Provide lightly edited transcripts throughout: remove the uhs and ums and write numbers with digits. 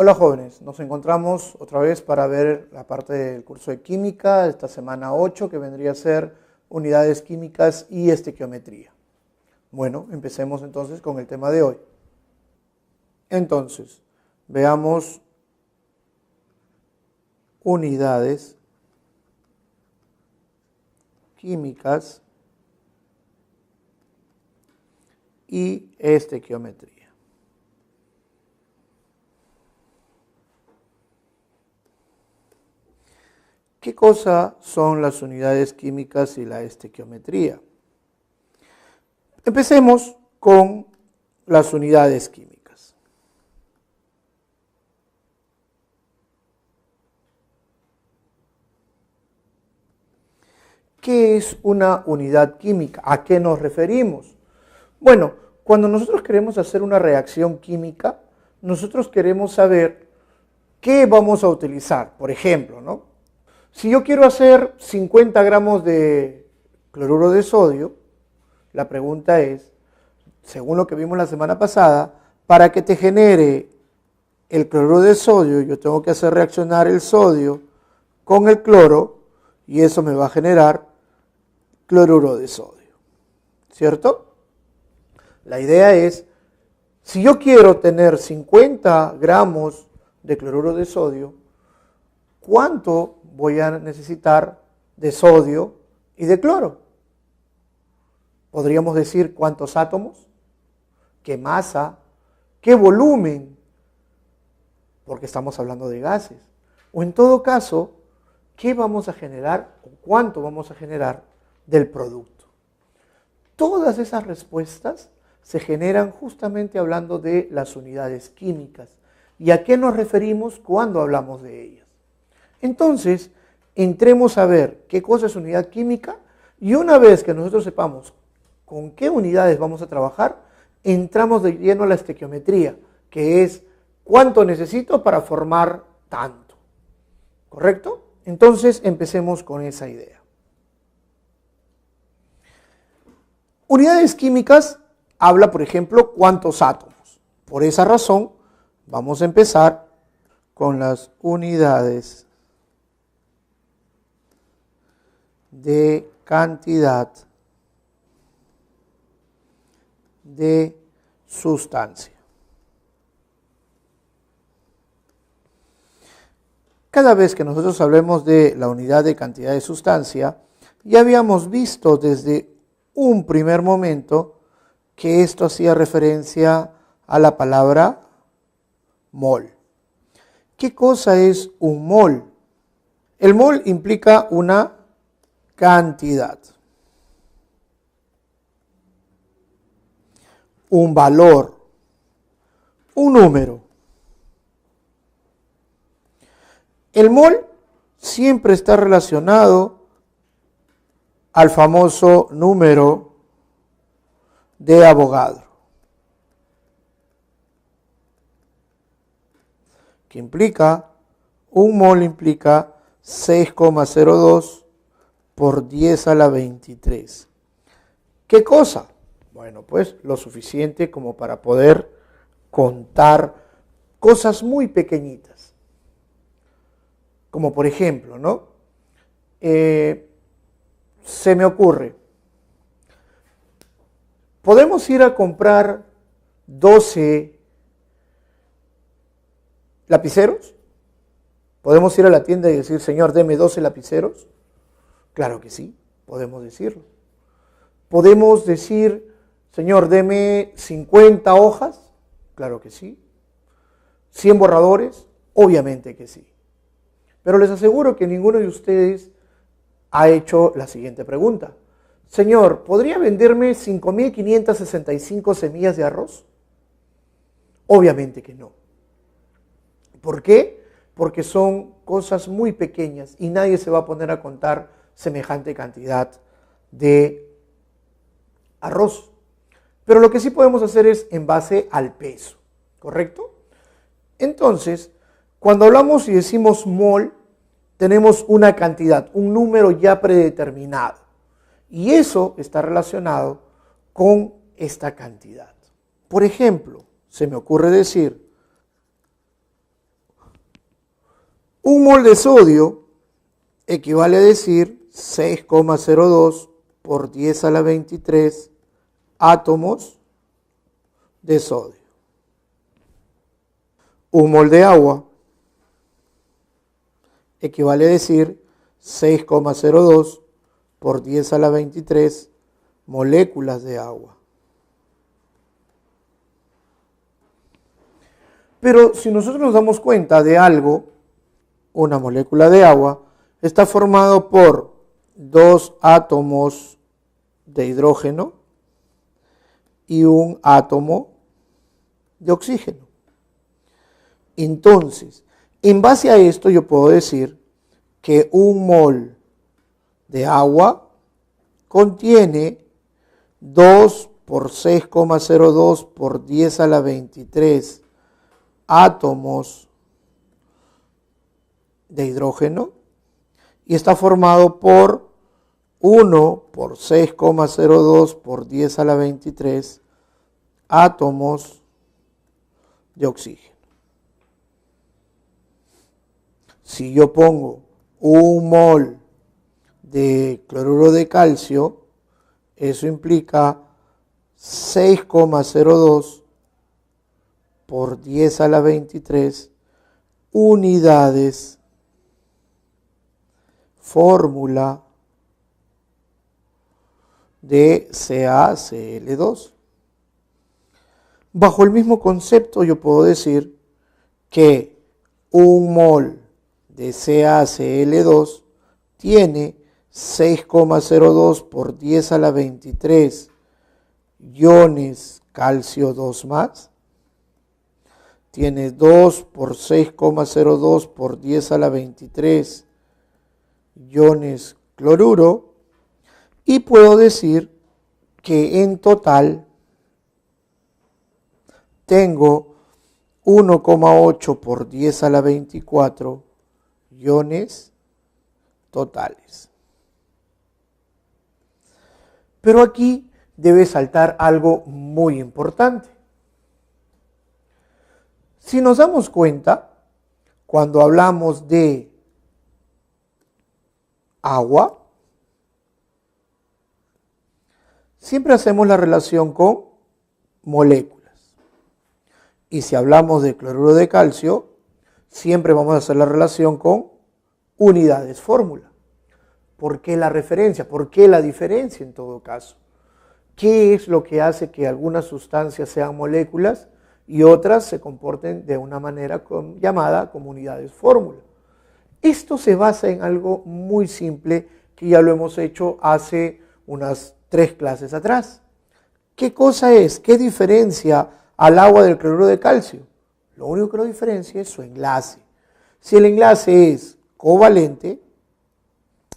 Hola jóvenes, nos encontramos otra vez para ver la parte del curso de química, esta semana 8, que vendría a ser unidades químicas y estequiometría. Bueno, empecemos entonces con el tema de hoy. Entonces, veamos unidades químicas y estequiometría. ¿Qué cosa son las unidades químicas y la estequiometría? Empecemos con las unidades químicas. ¿Qué es una unidad química? ¿A qué nos referimos? Bueno, cuando nosotros queremos hacer una reacción química, nosotros queremos saber qué vamos a utilizar. Por ejemplo, ¿no? Si yo quiero hacer 50 gramos de cloruro de sodio, la pregunta es, según lo que vimos la semana pasada, para que te genere el cloruro de sodio, yo tengo que hacer reaccionar el sodio con el cloro y eso me va a generar cloruro de sodio, ¿cierto? La idea es, si yo quiero tener 50 gramos de cloruro de sodio, ¿cuánto voy a necesitar de sodio y de cloro? Podríamos decir cuántos átomos, qué masa, qué volumen, porque estamos hablando de gases. O en todo caso, ¿qué vamos a generar o cuánto vamos a generar del producto? Todas esas respuestas se generan justamente hablando de las unidades químicas. ¿Y a qué nos referimos cuando hablamos de ellas? Entonces, entremos a ver qué cosa es unidad química y una vez que nosotros sepamos con qué unidades vamos a trabajar, entramos de lleno a la estequiometría, que es cuánto necesito para formar tanto. ¿Correcto? Entonces, empecemos con esa idea. Unidades químicas habla, por ejemplo, cuántos átomos. Por esa razón, vamos a empezar con las unidades de cantidad de sustancia. Cada vez que nosotros hablemos de la unidad de cantidad de sustancia, ya habíamos visto desde un primer momento que esto hacía referencia a la palabra mol. ¿Qué cosa es un mol? El mol implica una cantidad, un valor, un número. El mol siempre está relacionado al famoso número de Avogadro, que implica, un mol implica 6,02 por 10 a la 23. ¿Qué cosa? Bueno, pues lo suficiente como para poder contar cosas muy pequeñitas. Como por ejemplo, ¿no? Se me ocurre, ¿podemos ir a comprar 12 lapiceros? ¿Podemos ir a la tienda y decir, señor, deme 12 lapiceros? Claro que sí, podemos decirlo. ¿Podemos decir, señor, deme 50 hojas? Claro que sí. ¿100 borradores? Obviamente que sí. Pero les aseguro que ninguno de ustedes ha hecho la siguiente pregunta. Señor, ¿podría venderme 5.565 semillas de arroz? Obviamente que no. ¿Por qué? Porque son cosas muy pequeñas y nadie se va a poner a contar semejante cantidad de arroz. Pero lo que sí podemos hacer es en base al peso, ¿correcto? Entonces, cuando hablamos y decimos mol, tenemos una cantidad, un número ya predeterminado. Y eso está relacionado con esta cantidad. Por ejemplo, se me ocurre decir Un mol de sodio equivale a decir 6,02 por 10 a la 23 átomos de sodio. Un mol de agua equivale a decir 6,02 por 10 a la 23 moléculas de agua. Pero si nosotros nos damos cuenta de algo, una molécula de agua está formado por 2 átomos de hidrógeno y un átomo de oxígeno. Entonces, en base a esto yo puedo decir que un mol de agua contiene 2 por 6,02 por 10 a la 23 átomos de hidrógeno y está formado por 1 por 6,02 por 10 a la 23 átomos de oxígeno. Si yo pongo un mol de cloruro de calcio, eso implica 6,02 por 10 a la 23 unidades fórmula de CaCl2. Bajo el mismo concepto yo puedo decir que un mol de CaCl2 tiene 6,02 por 10 a la 23 iones calcio 2 más, tiene 2 por 6,02 por 10 a la 23 iones cloruro, y puedo decir que en total tengo 1,8 por 10 a la 24 iones totales. Pero aquí debe saltar algo muy importante. Si nos damos cuenta, cuando hablamos de agua, siempre hacemos la relación con moléculas. Y si hablamos de cloruro de calcio, siempre vamos a hacer la relación con unidades fórmula. ¿Por qué la referencia? ¿Por qué la diferencia en todo caso? ¿Qué es lo que hace que algunas sustancias sean moléculas y otras se comporten de una manera llamada como unidades fórmula? Esto se basa en algo muy simple que ya lo hemos hecho hace unas 3 clases atrás. ¿Qué cosa es? ¿Qué diferencia al agua del cloruro de calcio? Lo único que lo diferencia es su enlace. Si el enlace es covalente,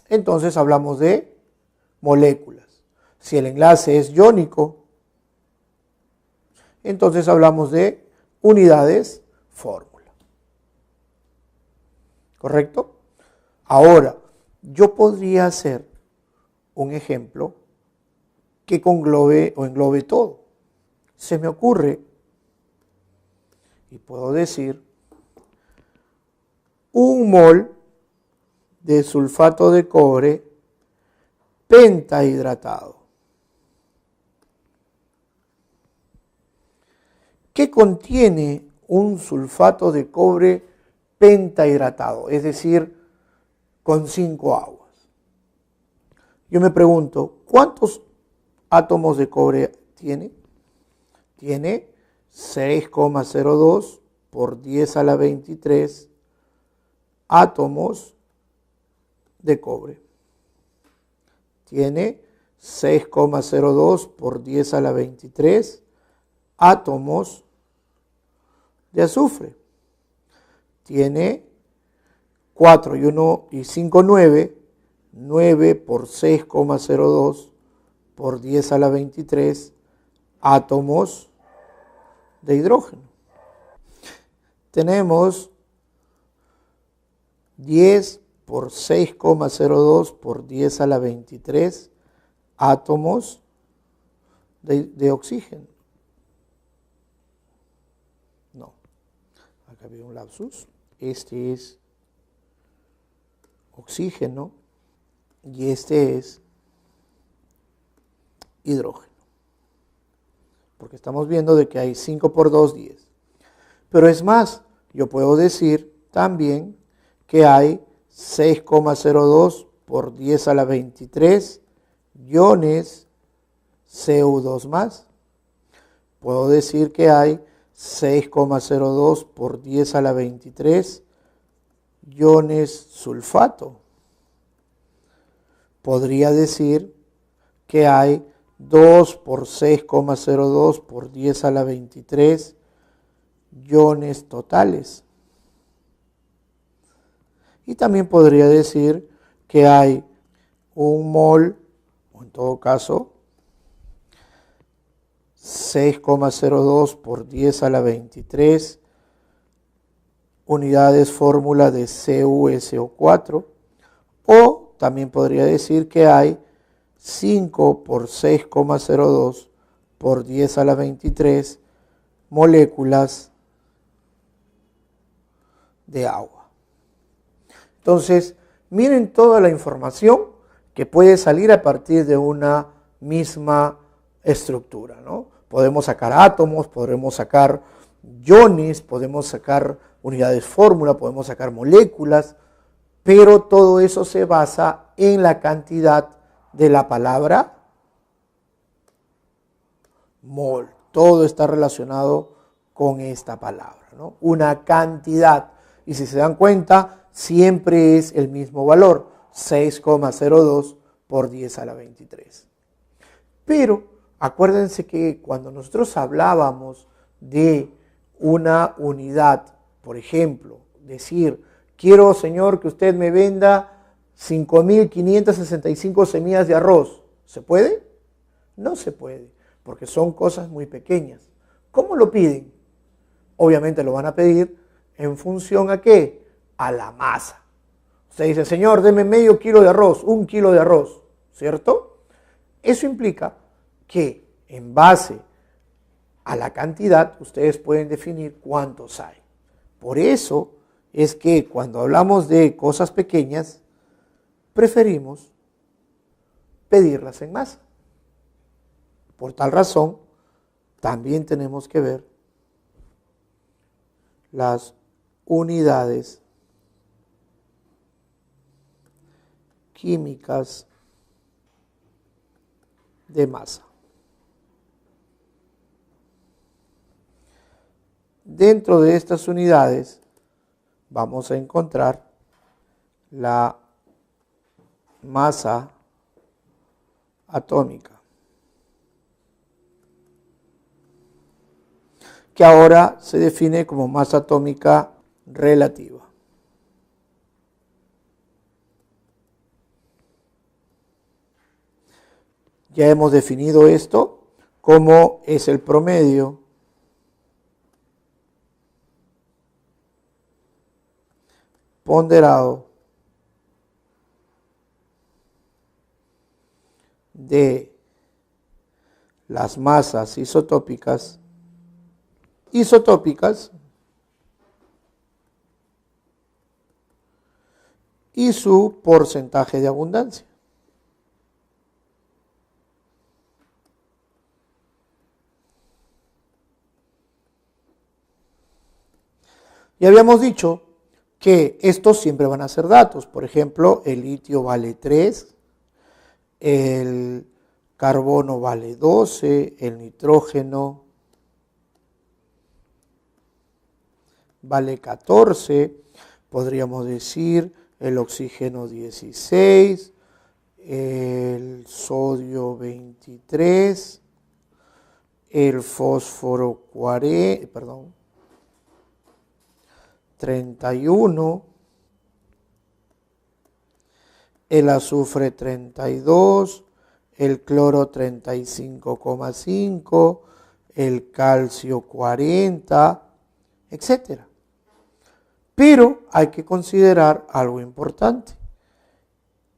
entonces hablamos de moléculas. Si el enlace es iónico, entonces hablamos de unidades fórmula. ¿Correcto? Ahora, yo podría hacer un ejemplo que englobe todo. Se me ocurre, y puedo decir, un mol de sulfato de cobre pentahidratado. ¿Qué contiene un sulfato de cobre pentahidratado? Es decir, con 5 aguas. Yo me pregunto, ¿cuántos átomos de cobre tiene? Tiene 6,02 por 10 a la 23 átomos de cobre. Tiene 6,02 por 10 a la 23 átomos de azufre. Tiene 4 y 1 y 5, 9. 9 por 6,02 por 10 a la 23 átomos de hidrógeno. Tenemos 10 por 6,02 por 10 a la 23 átomos de oxígeno. No, acá había un lapsus. Este es oxígeno y este es hidrógeno. Porque estamos viendo de que hay 5 por 2, 10. Pero es más, yo puedo decir también que hay 6,02 por 10 a la 23 iones CO2 más. Puedo decir que hay 6,02 por 10 a la 23 iones sulfato. Podría decir que hay 2 por 6,02 por 10 a la 23 iones totales. Y también podría decir que hay un mol, o en todo caso, 6,02 por 10 a la 23 unidades fórmula de CuSO4, o también podría decir que hay 5 por 6,02 por 10 a la 23 moléculas de agua. Entonces, miren toda la información que puede salir a partir de una misma estructura, ¿no? Podemos sacar átomos, podremos sacar iones, podemos sacar unidades fórmula, podemos sacar moléculas, pero todo eso se basa en la cantidad de la palabra mol. Todo está relacionado con esta palabra, ¿no? Una cantidad. Y si se dan cuenta, siempre es el mismo valor, 6,02 por 10 a la 23. Pero acuérdense que cuando nosotros hablábamos de una unidad, por ejemplo, decir, quiero, señor, que usted me venda 5.565 semillas de arroz, ¿se puede? No se puede, porque son cosas muy pequeñas. ¿Cómo lo piden? Obviamente lo van a pedir en función ¿a qué? A la masa. Usted dice, señor, deme medio kilo de arroz, 1 kilo de arroz, ¿cierto? Eso implica que en base a la cantidad ustedes pueden definir cuántos hay. Por eso es que cuando hablamos de cosas pequeñas, preferimos pedirlas en masa. Por tal razón, también tenemos que ver las unidades químicas de masa. Dentro de estas unidades vamos a encontrar la masa atómica, que ahora se define como masa atómica relativa. Ya hemos definido esto como es el promedio ponderado de las masas isotópicas y su porcentaje de abundancia. Ya habíamos dicho que estos siempre van a ser datos. Por ejemplo, el litio vale 3, el carbono vale 12, el nitrógeno vale 14, podríamos decir el oxígeno 16, el sodio 23, el fósforo 31, el azufre 32, el cloro 35,5, el calcio 40, etcétera. Pero hay que considerar algo importante,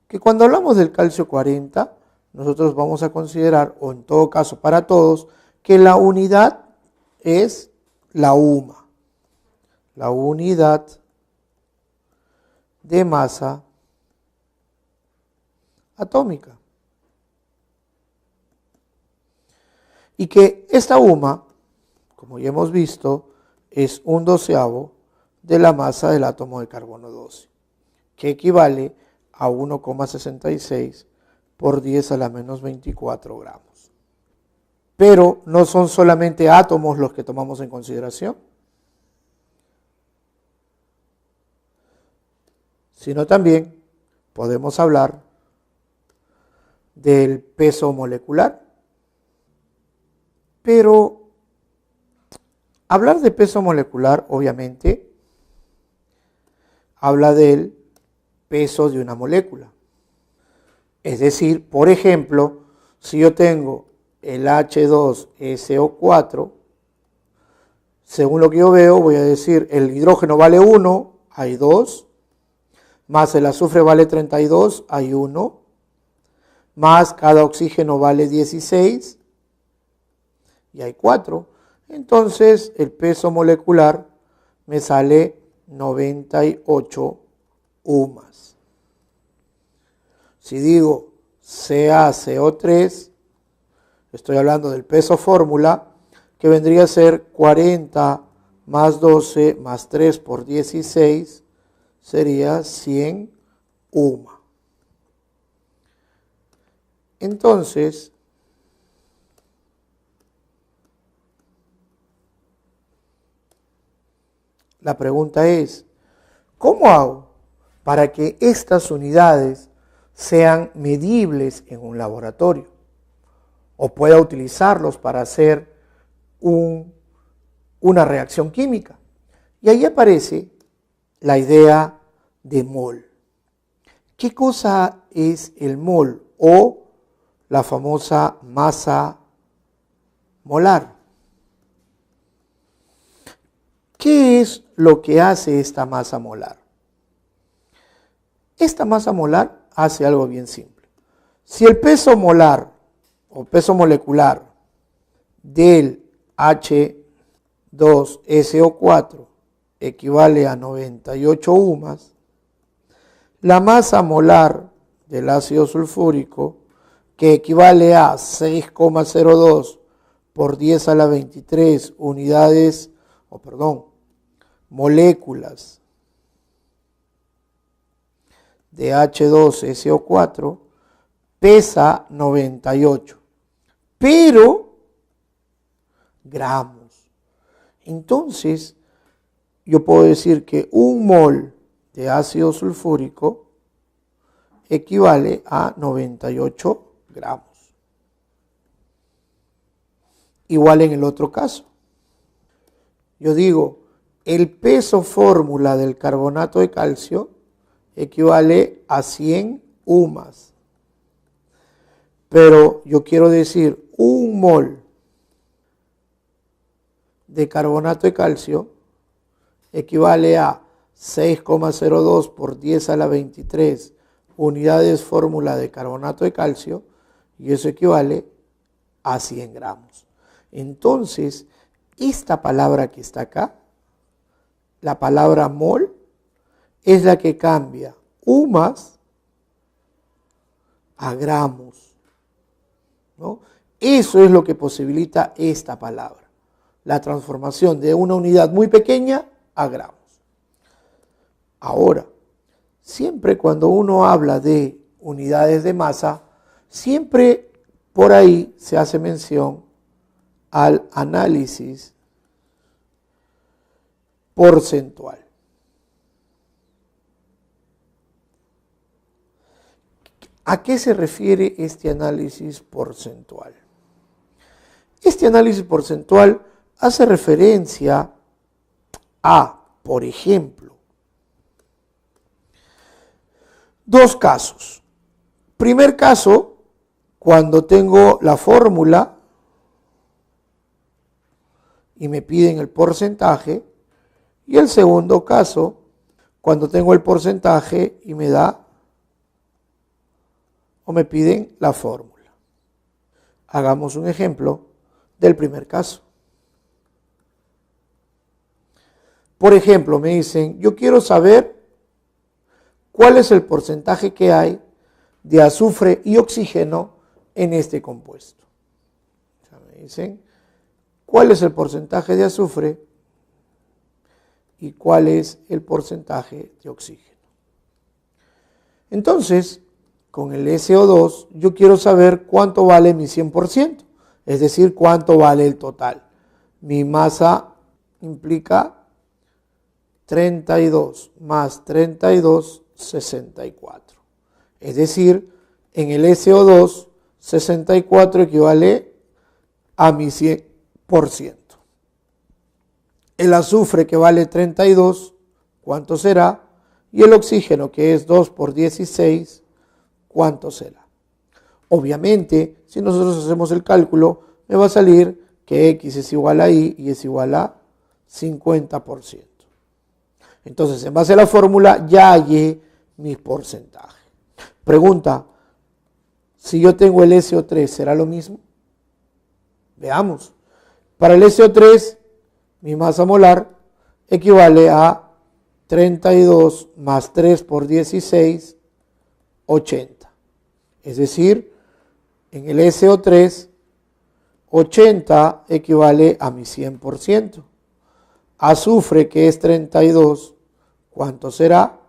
que cuando hablamos del calcio 40, nosotros vamos a considerar, o en todo caso para todos, que la unidad es la UMA, la unidad de masa atómica. Y que esta UMA, como ya hemos visto, es 1/12 de la masa del átomo de carbono 12, que equivale a 1,66 por 10 a la menos 24 gramos. Pero no son solamente átomos los que tomamos en consideración, sino también podemos hablar del peso molecular. Pero hablar de peso molecular, obviamente, habla del peso de una molécula. Es decir, por ejemplo, si yo tengo el H2SO4, según lo que yo veo, voy a decir, el hidrógeno vale 1, hay 2, más el azufre vale 32, hay 1, más cada oxígeno vale 16, y hay 4. Entonces el peso molecular me sale 98 UMAS. Si digo CaCO3, estoy hablando del peso fórmula, que vendría a ser 40 más 12 más 3 por 16, sería 100 UMA. Entonces, la pregunta es, ¿cómo hago para que estas unidades sean medibles en un laboratorio? O pueda utilizarlos para hacer una reacción química. Y ahí aparece la idea de mol. ¿Qué cosa es el mol o la famosa masa molar? ¿Qué es lo que hace esta masa molar? Esta masa molar hace algo bien simple. Si el peso molar o peso molecular del H2SO4 equivale a 98 UMAS, la masa molar del ácido sulfúrico, que equivale a 6,02 por 10 a la 23 unidades, moléculas de H2SO4, pesa 98, pero gramos. Entonces, yo puedo decir que un mol de ácido sulfúrico equivale a 98 gramos. Igual en el otro caso. Yo digo, el peso fórmula del carbonato de calcio equivale a 100 UMAS. Pero yo quiero decir, un mol de carbonato de calcio equivale a 6,02 por 10 a la 23 unidades fórmula de carbonato de calcio, y eso equivale a 100 gramos. Entonces, esta palabra que está acá, la palabra mol, es la que cambia UMAS a gramos, ¿no? Eso es lo que posibilita esta palabra, la transformación de una unidad muy pequeña a gramos. Ahora, siempre cuando uno habla de unidades de masa, siempre por ahí se hace mención al análisis porcentual. ¿A qué se refiere este análisis porcentual? Este análisis porcentual hace referencia a, por ejemplo, dos casos. Primer caso, cuando tengo la fórmula y me piden el porcentaje, y el segundo caso, cuando tengo el porcentaje y me da o me piden la fórmula. Hagamos un ejemplo del primer caso. Por ejemplo, me dicen, yo quiero saber cuál es el porcentaje que hay de azufre y oxígeno en este compuesto. Ya me dicen cuál es el porcentaje de azufre y cuál es el porcentaje de oxígeno. Entonces, con el SO2 yo quiero saber cuánto vale mi 100%, es decir, cuánto vale el total. Mi masa implica 32 más 32, 64. Es decir, en el SO2, 64 equivale a mi 100%. El azufre, que vale 32, ¿cuánto será? Y el oxígeno, que es 2 por 16, ¿cuánto será? Obviamente, si nosotros hacemos el cálculo, me va a salir que X es igual a Y y es igual a 50%. Entonces, en base a la fórmula, ya hallé mis porcentajes. Pregunta, si yo tengo el SO3, ¿será lo mismo? Veamos. Para el SO3, mi masa molar equivale a 32 más 3 por 16, 80. Es decir, en el SO3, 80 equivale a mi 100%. Azufre, que es 32, ¿cuánto será?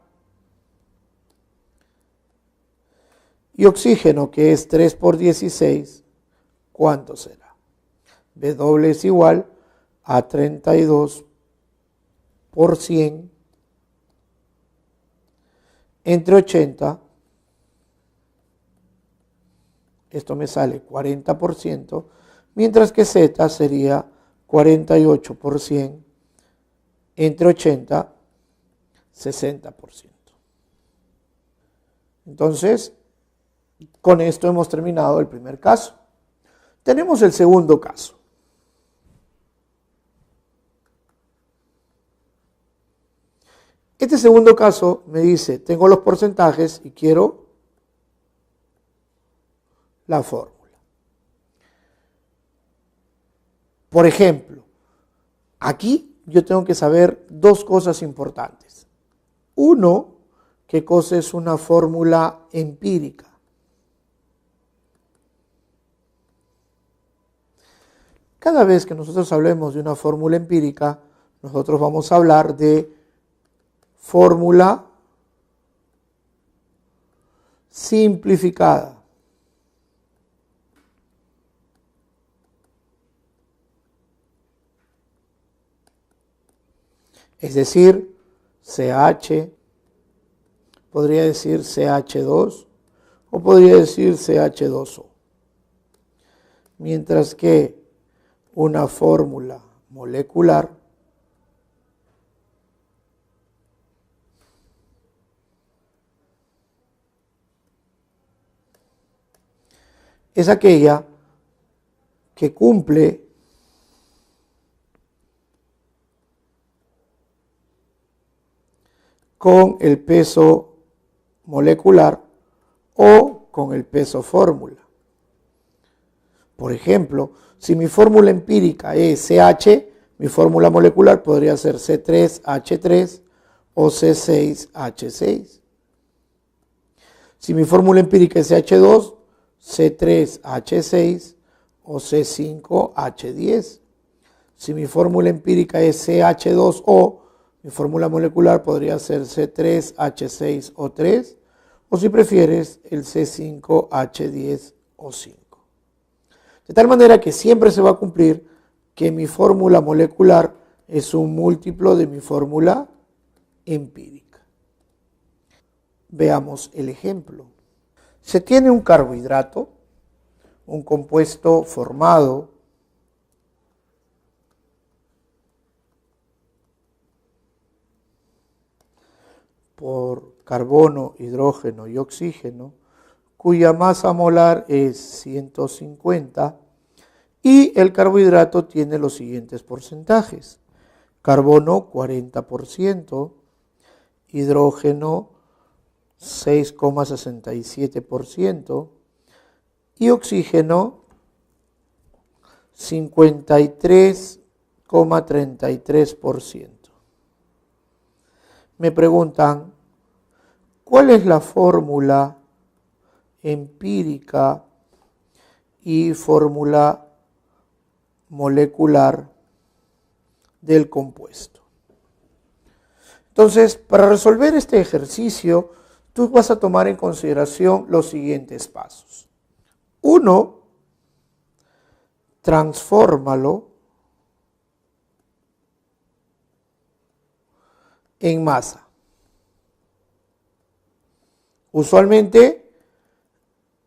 Y oxígeno, que es 3 por 16, ¿cuánto será? W es igual a 32 por 100 entre 80. Esto me sale 40%, mientras que Z sería 48 por 100 entre 80, 60%. Entonces, con esto hemos terminado el primer caso. Tenemos el segundo caso. Este segundo caso me dice, tengo los porcentajes y quiero la fórmula. Por ejemplo, aquí yo tengo que saber dos cosas importantes. Uno, ¿qué cosa es una fórmula empírica? Cada vez que nosotros hablemos de una fórmula empírica, nosotros vamos a hablar de fórmula simplificada. Es decir, CH, podría decir CH2 o podría decir CH2O. Mientras que una fórmula molecular es aquella que cumple con el peso molecular o con el peso fórmula. Por ejemplo, si mi fórmula empírica es CH, mi fórmula molecular podría ser C3H3 o C6H6. Si mi fórmula empírica es CH2, C3H6 o C5H10. Si mi fórmula empírica es CH2O, mi fórmula molecular podría ser C3H6O3 o si prefieres el C5H10O5. De tal manera que siempre se va a cumplir que mi fórmula molecular es un múltiplo de mi fórmula empírica. Veamos el ejemplo. Se tiene un carbohidrato, un compuesto formado por carbono, hidrógeno y oxígeno, cuya masa molar es 150 y el carbohidrato tiene los siguientes porcentajes. Carbono 40%, hidrógeno 6,67% y oxígeno 53,33%. Me preguntan, ¿cuál es la fórmula empírica y fórmula molecular del compuesto. Entonces, para resolver este ejercicio, tú vas a tomar en consideración los siguientes pasos. 1, transfórmalo en masa. Usualmente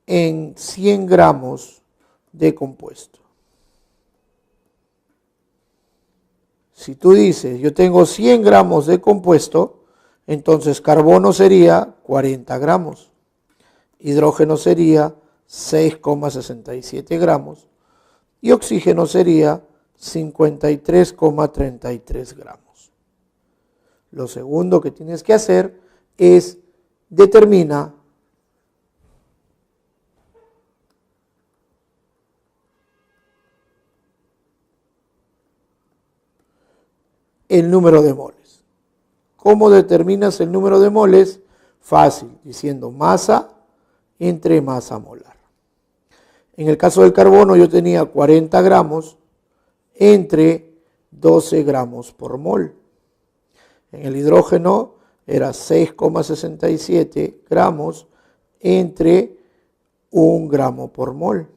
en 100 gramos de compuesto. Si tú dices, yo tengo 100 gramos de compuesto, entonces carbono sería 40 gramos, hidrógeno sería 6,67 gramos y oxígeno sería 53,33 gramos. Lo segundo que tienes que hacer es determinar el número de moles. ¿Cómo determinas el número de moles? Fácil, diciendo masa entre masa molar. En el caso del carbono yo tenía 40 gramos entre 12 gramos por mol. En el hidrógeno era 6,67 gramos entre 1 gramo por mol.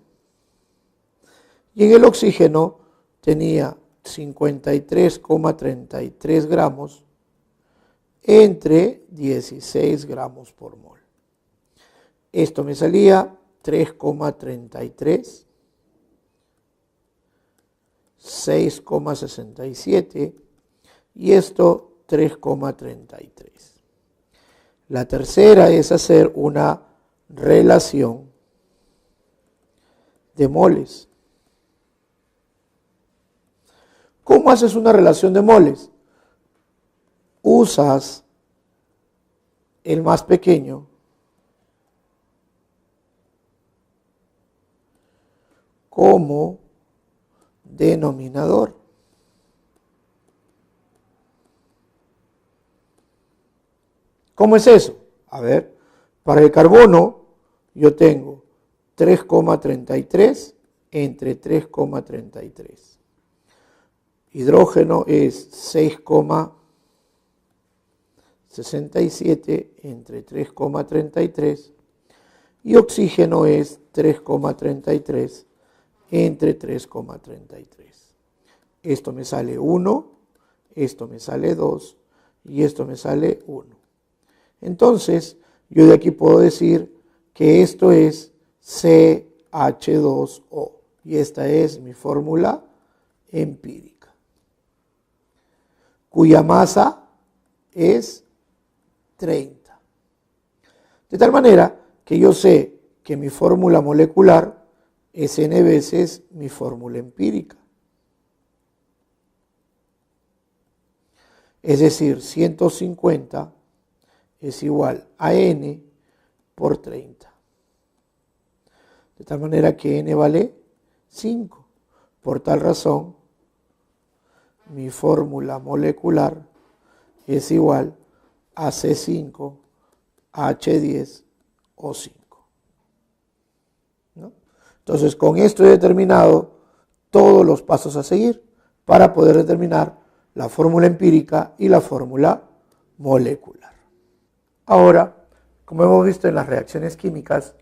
Y en el oxígeno tenía 53,33 gramos entre 16 gramos por mol. Esto me salía 3,33, 6,67 y esto 3,33. La tercera es hacer una relación de moles. ¿Cómo haces una relación de moles? Usas el más pequeño como denominador. ¿Cómo es eso? A ver, para el carbono yo tengo 3,33 entre 3,33. Hidrógeno es 6,67 entre 3,33 y oxígeno es 3,33 entre 3,33. Esto me sale 1, esto me sale 2 y esto me sale 1. Entonces, yo de aquí puedo decir que esto es CH2O y esta es mi fórmula empírica, cuya masa es 30. De tal manera que yo sé que mi fórmula molecular es n veces mi fórmula empírica. Es decir, 150 es igual a n por 30. De tal manera que n vale 5. Por tal razón, mi fórmula molecular es igual a C5, H10O5. ¿No? Entonces, con esto he determinado todos los pasos a seguir para poder determinar la fórmula empírica y la fórmula molecular. Ahora, como hemos visto en las reacciones químicas,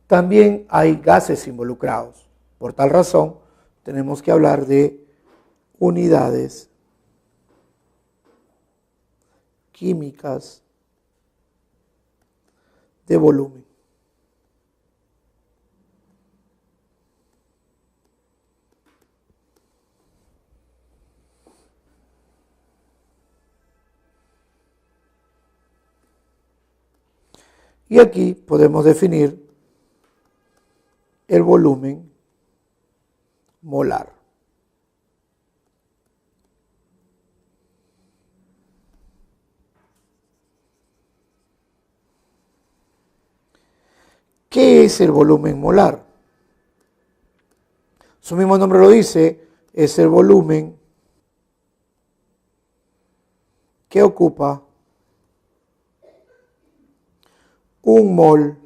también hay gases involucrados. Por tal razón, tenemos que hablar de unidades químicas de volumen. Y aquí podemos definir el volumen molar. ¿Qué es el volumen molar? Su mismo nombre lo dice, es el volumen que ocupa un mol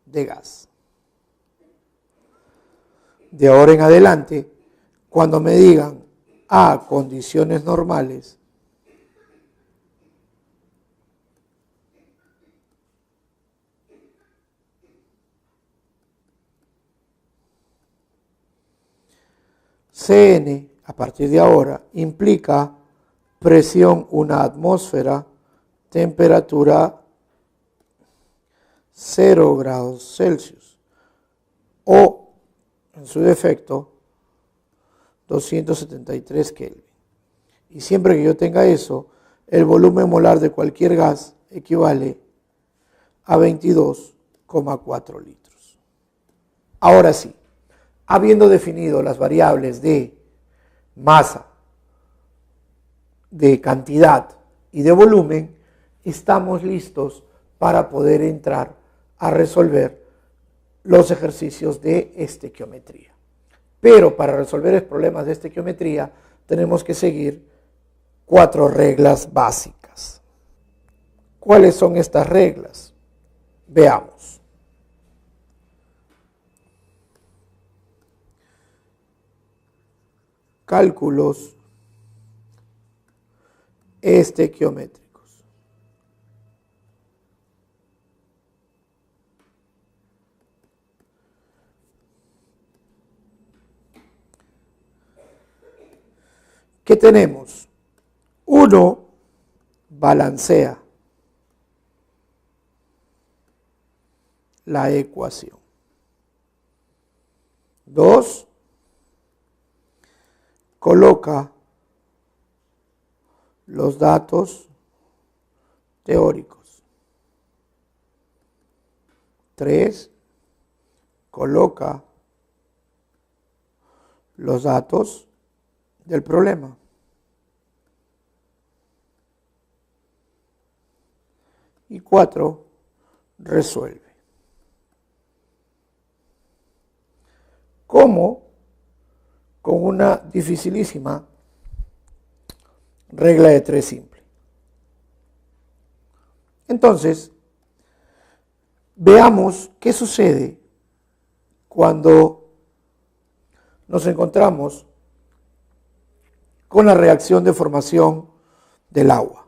de gas. de ahora en adelante, cuando me digan a condiciones normales, Cn, a partir de ahora, implica presión 1 atmósfera, temperatura 0 grados Celsius, o, en su defecto, 273 Kelvin. Y siempre que yo tenga eso, el volumen molar de cualquier gas equivale a 22,4 litros. Ahora sí, habiendo definido las variables de masa, de cantidad y de volumen, estamos listos para poder entrar a resolver los ejercicios de estequiometría. Pero para resolver problemas de estequiometría tenemos que seguir 4 reglas básicas. ¿Cuáles son estas reglas? Veamos. Cálculos estequiométricos. ¿Qué tenemos? 1 balancea la ecuación. 2 coloca los datos teóricos. 3 coloca los datos del problema. Y 4 resuelve. ¿Cómo? Con una dificilísima regla de 3 simple. Entonces, veamos qué sucede cuando nos encontramos con la reacción de formación del agua.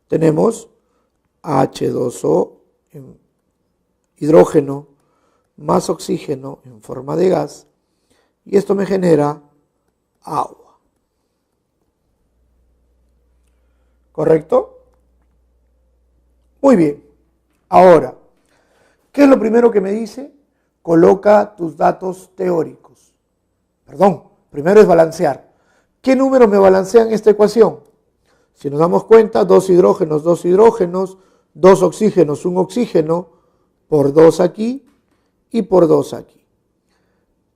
Tenemos H2O, hidrógeno, más oxígeno en forma de gas, y esto me genera agua. ¿Correcto? Muy bien. Ahora, ¿qué es lo primero que me dice? Coloca tus datos teóricos. Perdón, primero es balancear. ¿Qué número me balancea en esta ecuación? Si nos damos cuenta, 2 hidrógenos, 2 hidrógenos, 2 oxígenos, 1 oxígeno, por 2 aquí y por 2 aquí.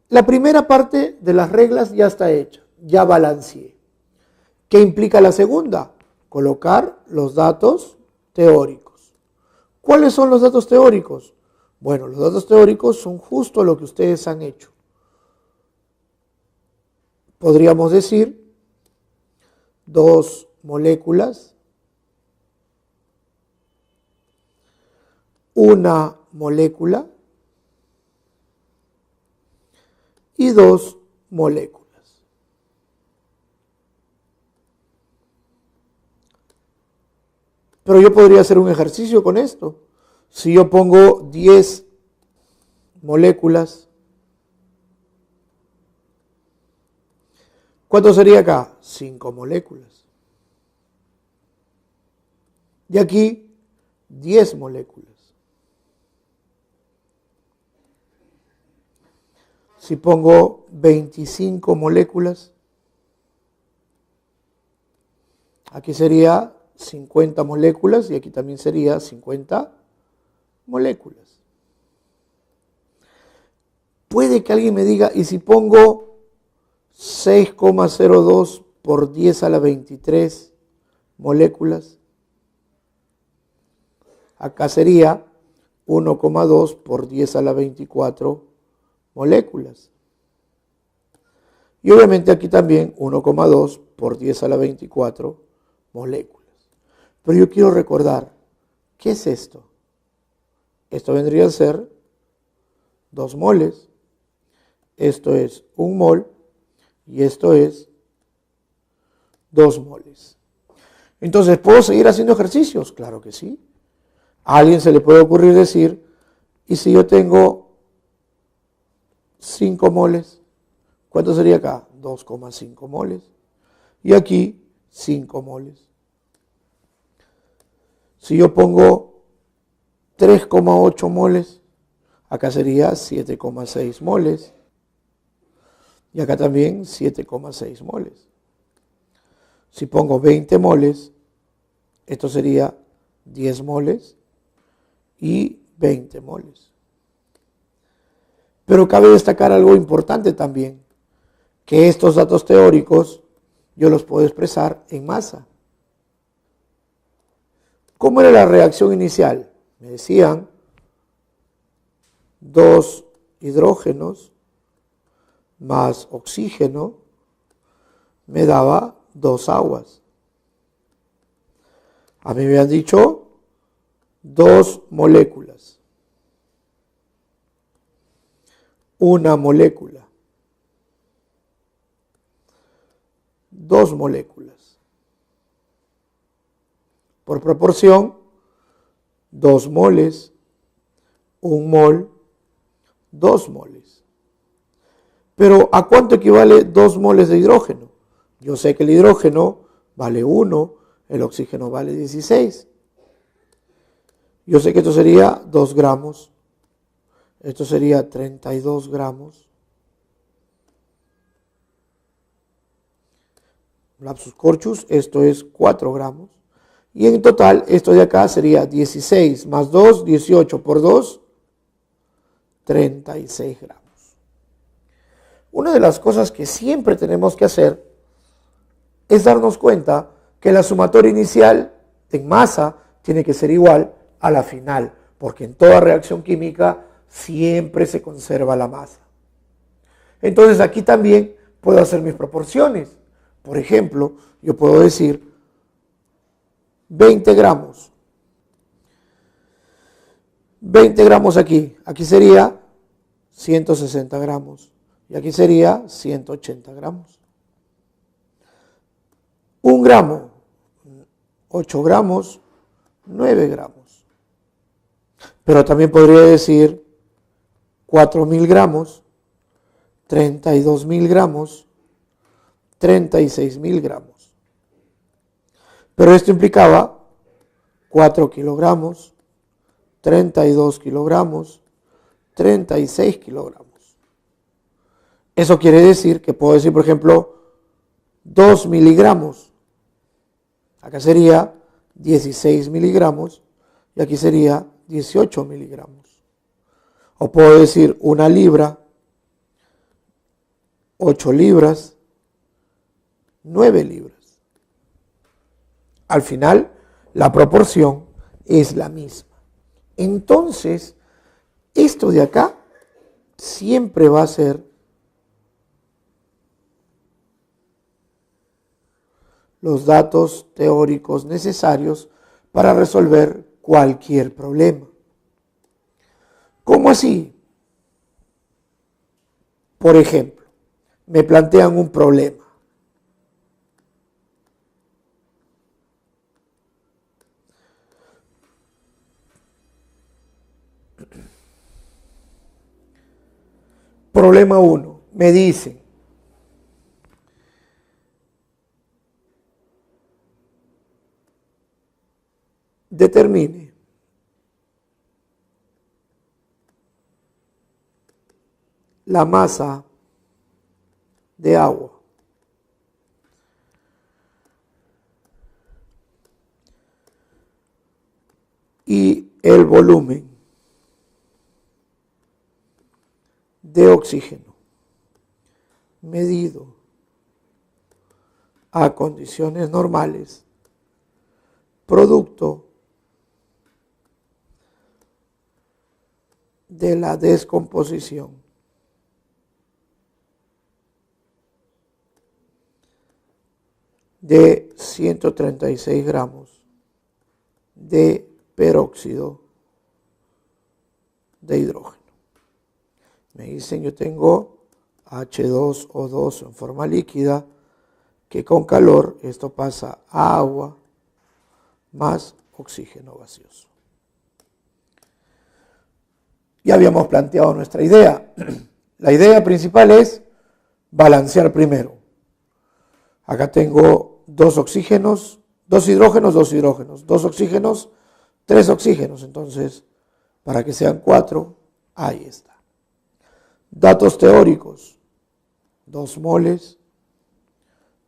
La primera parte de las reglas ya está hecha, ya balanceé. ¿Qué implica la segunda? Colocar los datos teóricos. ¿Cuáles son los datos teóricos? Bueno, los datos teóricos son justo lo que ustedes han hecho. Podríamos decir 2 moléculas, 1 molécula y 2 moléculas. Pero yo podría hacer un ejercicio con esto. Si yo pongo 10 moléculas, ¿cuánto sería acá? 5 moléculas. Y aquí 10 moléculas. Si pongo 25 moléculas, aquí sería 50 moléculas y aquí también sería 50 moléculas. Puede que alguien me diga, ¿y si pongo 6,02 por 10 a la 23 moléculas? Acá sería 1,2 por 10 a la 24 moléculas. Y obviamente aquí también 1,2 por 10 a la 24 moléculas. Pero yo quiero recordar, ¿qué es esto? Esto vendría a ser 2 moles. esto es 1 mol y esto es 2 moles. Entonces, ¿puedo seguir haciendo ejercicios? Claro que sí. A alguien se le puede ocurrir decir, ¿y si yo tengo 5 moles? ¿Cuánto sería acá? 2,5 moles. Y aquí 5 moles. Si yo pongo 3,8 moles, acá sería 7,6 moles. Y acá también 7,6 moles. Si pongo 20 moles, esto sería 10 moles y 20 moles. Pero cabe destacar algo importante también, que estos datos teóricos yo los puedo expresar en masa. ¿Cómo era la reacción inicial? Me decían 2 hidrógenos más oxígeno me daba 2 aguas. A mí me han dicho 2 moléculas. Una molécula. 2 moléculas. Por proporción, 2 moles, 1 mol, 2 moles. Pero ¿a cuánto equivale 2 moles de hidrógeno? Yo sé que el hidrógeno vale 1, el oxígeno vale 16. Yo sé que esto sería 2 gramos. Esto sería 32 gramos. Lapsus corchus, esto es 4 gramos. Y en total, esto de acá sería 16 más 2, 18 por 2, 36 gramos. Una de las cosas que siempre tenemos que hacer es darnos cuenta que la sumatoria inicial en masa tiene que ser igual a la final, porque en toda reacción química siempre se conserva la masa. Entonces aquí también puedo hacer mis proporciones. Por ejemplo, yo puedo decir 20 gramos. 20 gramos aquí. Aquí sería 160 gramos. Y aquí sería 180 gramos. 1 gramo. 8 gramos. 9 gramos. Pero también podría decir 4.000 gramos. 32.000 gramos. 36.000 gramos. Pero esto implicaba 4 kilogramos, 32 kilogramos, 36 kilogramos. Eso quiere decir que puedo decir, por ejemplo, 2 miligramos. Acá sería 16 miligramos y aquí sería 18 miligramos. O puedo decir 1 libra, 8 libras, 9 libras. Al final, la proporción es la misma. Entonces, esto de acá siempre va a ser los datos teóricos necesarios para resolver cualquier problema. ¿Cómo así? Por ejemplo, me plantean un problema. Problema 1. Me dicen, determine la masa de agua y el volumen de oxígeno medido a condiciones normales, producto de la descomposición de 136 gramos de peróxido de hidrógeno. Me dicen, yo tengo H2O2 en forma líquida, que con calor esto pasa a agua más oxígeno gaseoso. Ya habíamos planteado nuestra idea. La idea principal es balancear primero. Acá tengo 2 oxígenos, 2 hidrógenos, 2 hidrógenos, 2 oxígenos, 3 oxígenos. Entonces, para que sean 4, ahí está. Datos teóricos. 2 moles,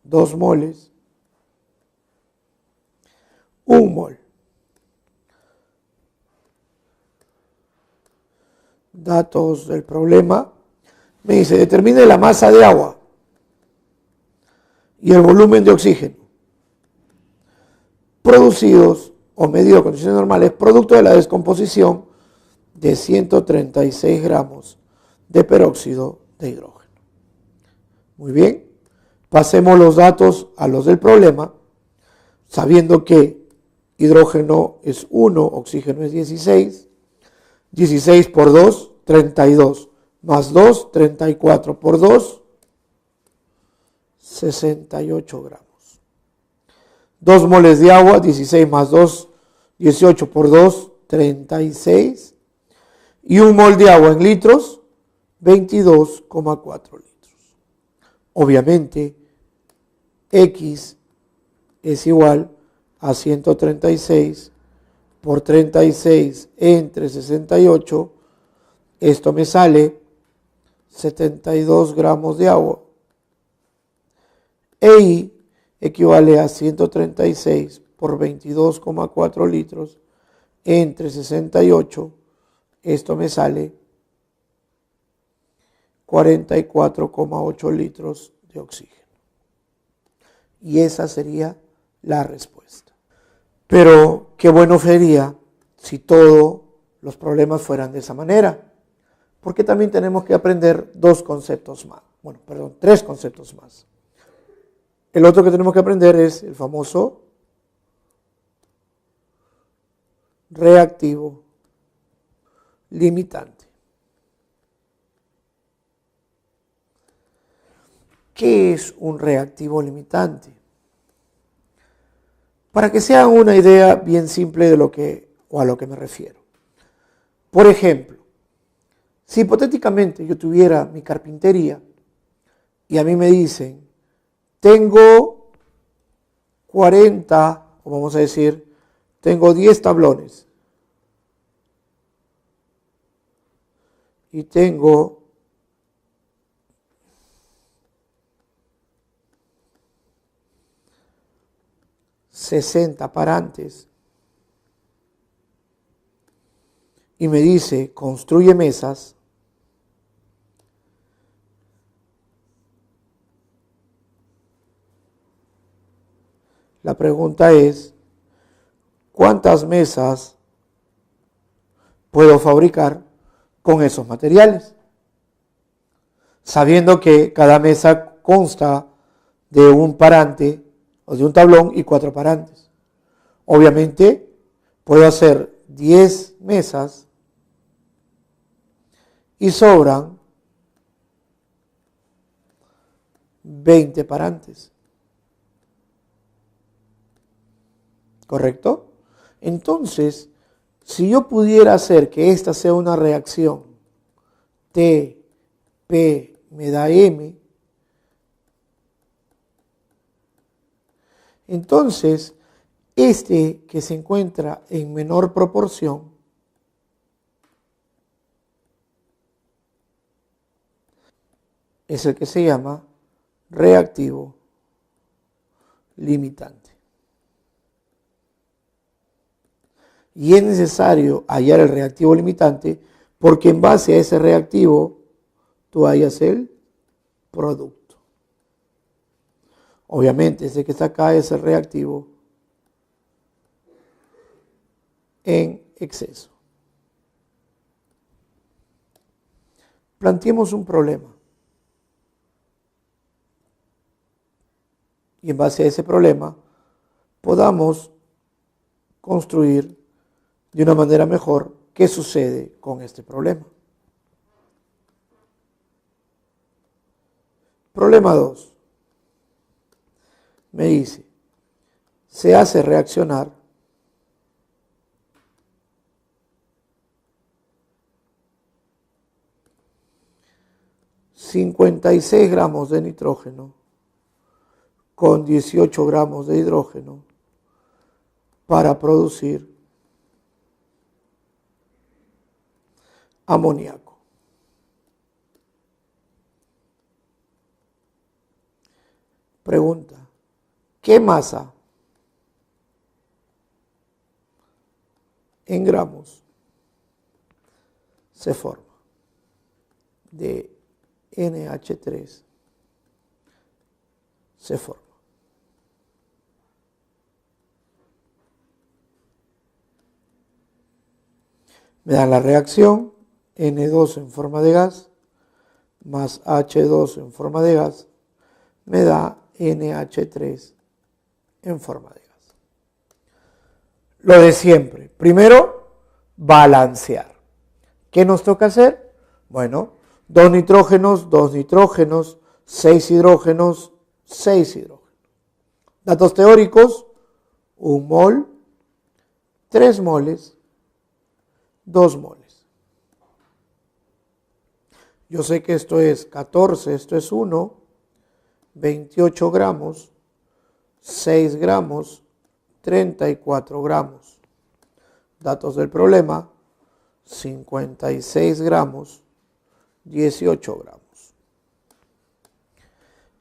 2 moles, 1 mol. Datos del problema. Me dice, determine la masa de agua y el volumen de oxígeno producidos o medidos en condiciones normales, producto de la descomposición de 136 gramos de peróxido de hidrógeno. Muy bien, pasemos los datos a los del problema, sabiendo que hidrógeno es 1, oxígeno es 16, 16 por 2, 32, más 2, 34 por 2, 68 gramos. 2 moles de agua, 16 más 2, 18 por 2, 36. Y 1 mol de agua en litros, 22,4 litros. Obviamente, X es igual a 136 por 36 entre 68. Esto me sale 72 gramos de agua. E I equivale a 136 por 22,4 litros entre 68. Esto me sale 44,8 litros de oxígeno. Y esa sería la respuesta. Pero qué bueno sería si todos los problemas fueran de esa manera. Porque también tenemos que aprender 2 conceptos más. Bueno, perdón, 3 conceptos más. El otro que tenemos que aprender es el famoso reactivo limitante. ¿Qué es un reactivo limitante? Para que se hagan una idea bien simple de lo que o a lo que me refiero. Por ejemplo, si hipotéticamente yo tuviera mi carpintería y a mí me dicen, tengo 40, o vamos a decir, tengo 10 tablones y tengo 60 parantes y me dice, construye mesas, la pregunta es, ¿cuántas mesas puedo fabricar con esos materiales? Sabiendo que cada mesa consta de un parante o de un tablón y 4 parantes. Obviamente, puedo hacer 10 mesas y sobran 20 parantes. ¿Correcto? Entonces, si yo pudiera hacer que esta sea una reacción, T, P me da M, entonces, este que se encuentra en menor proporción es el que se llama reactivo limitante. Y es necesario hallar el reactivo limitante porque en base a ese reactivo tú hallas el producto. Obviamente, ese que está acá es el reactivo en exceso. Planteemos un problema. Y en base a ese problema podamos construir de una manera mejor qué sucede con este problema. Problema 2. Me dice, se hace reaccionar ...56 gramos de nitrógeno con 18 gramos de hidrógeno para producir amoníaco. Pregunta, ¿qué masa en gramos se forma de NH3? Se forma. Me da la reacción N2 en forma de gas más H2 en forma de gas, me da NH3 en forma de gas. Lo de siempre. Primero, balancear. ¿Qué nos toca hacer? Bueno, 2 nitrógenos, 6 hidrógenos, 6 hidrógenos. Datos teóricos, 1 mol, 3 moles, 2 moles. Yo sé que esto es 14, esto es 1, 28 gramos, 6 gramos, 34 gramos. Datos del problema, 56 gramos, 18 gramos.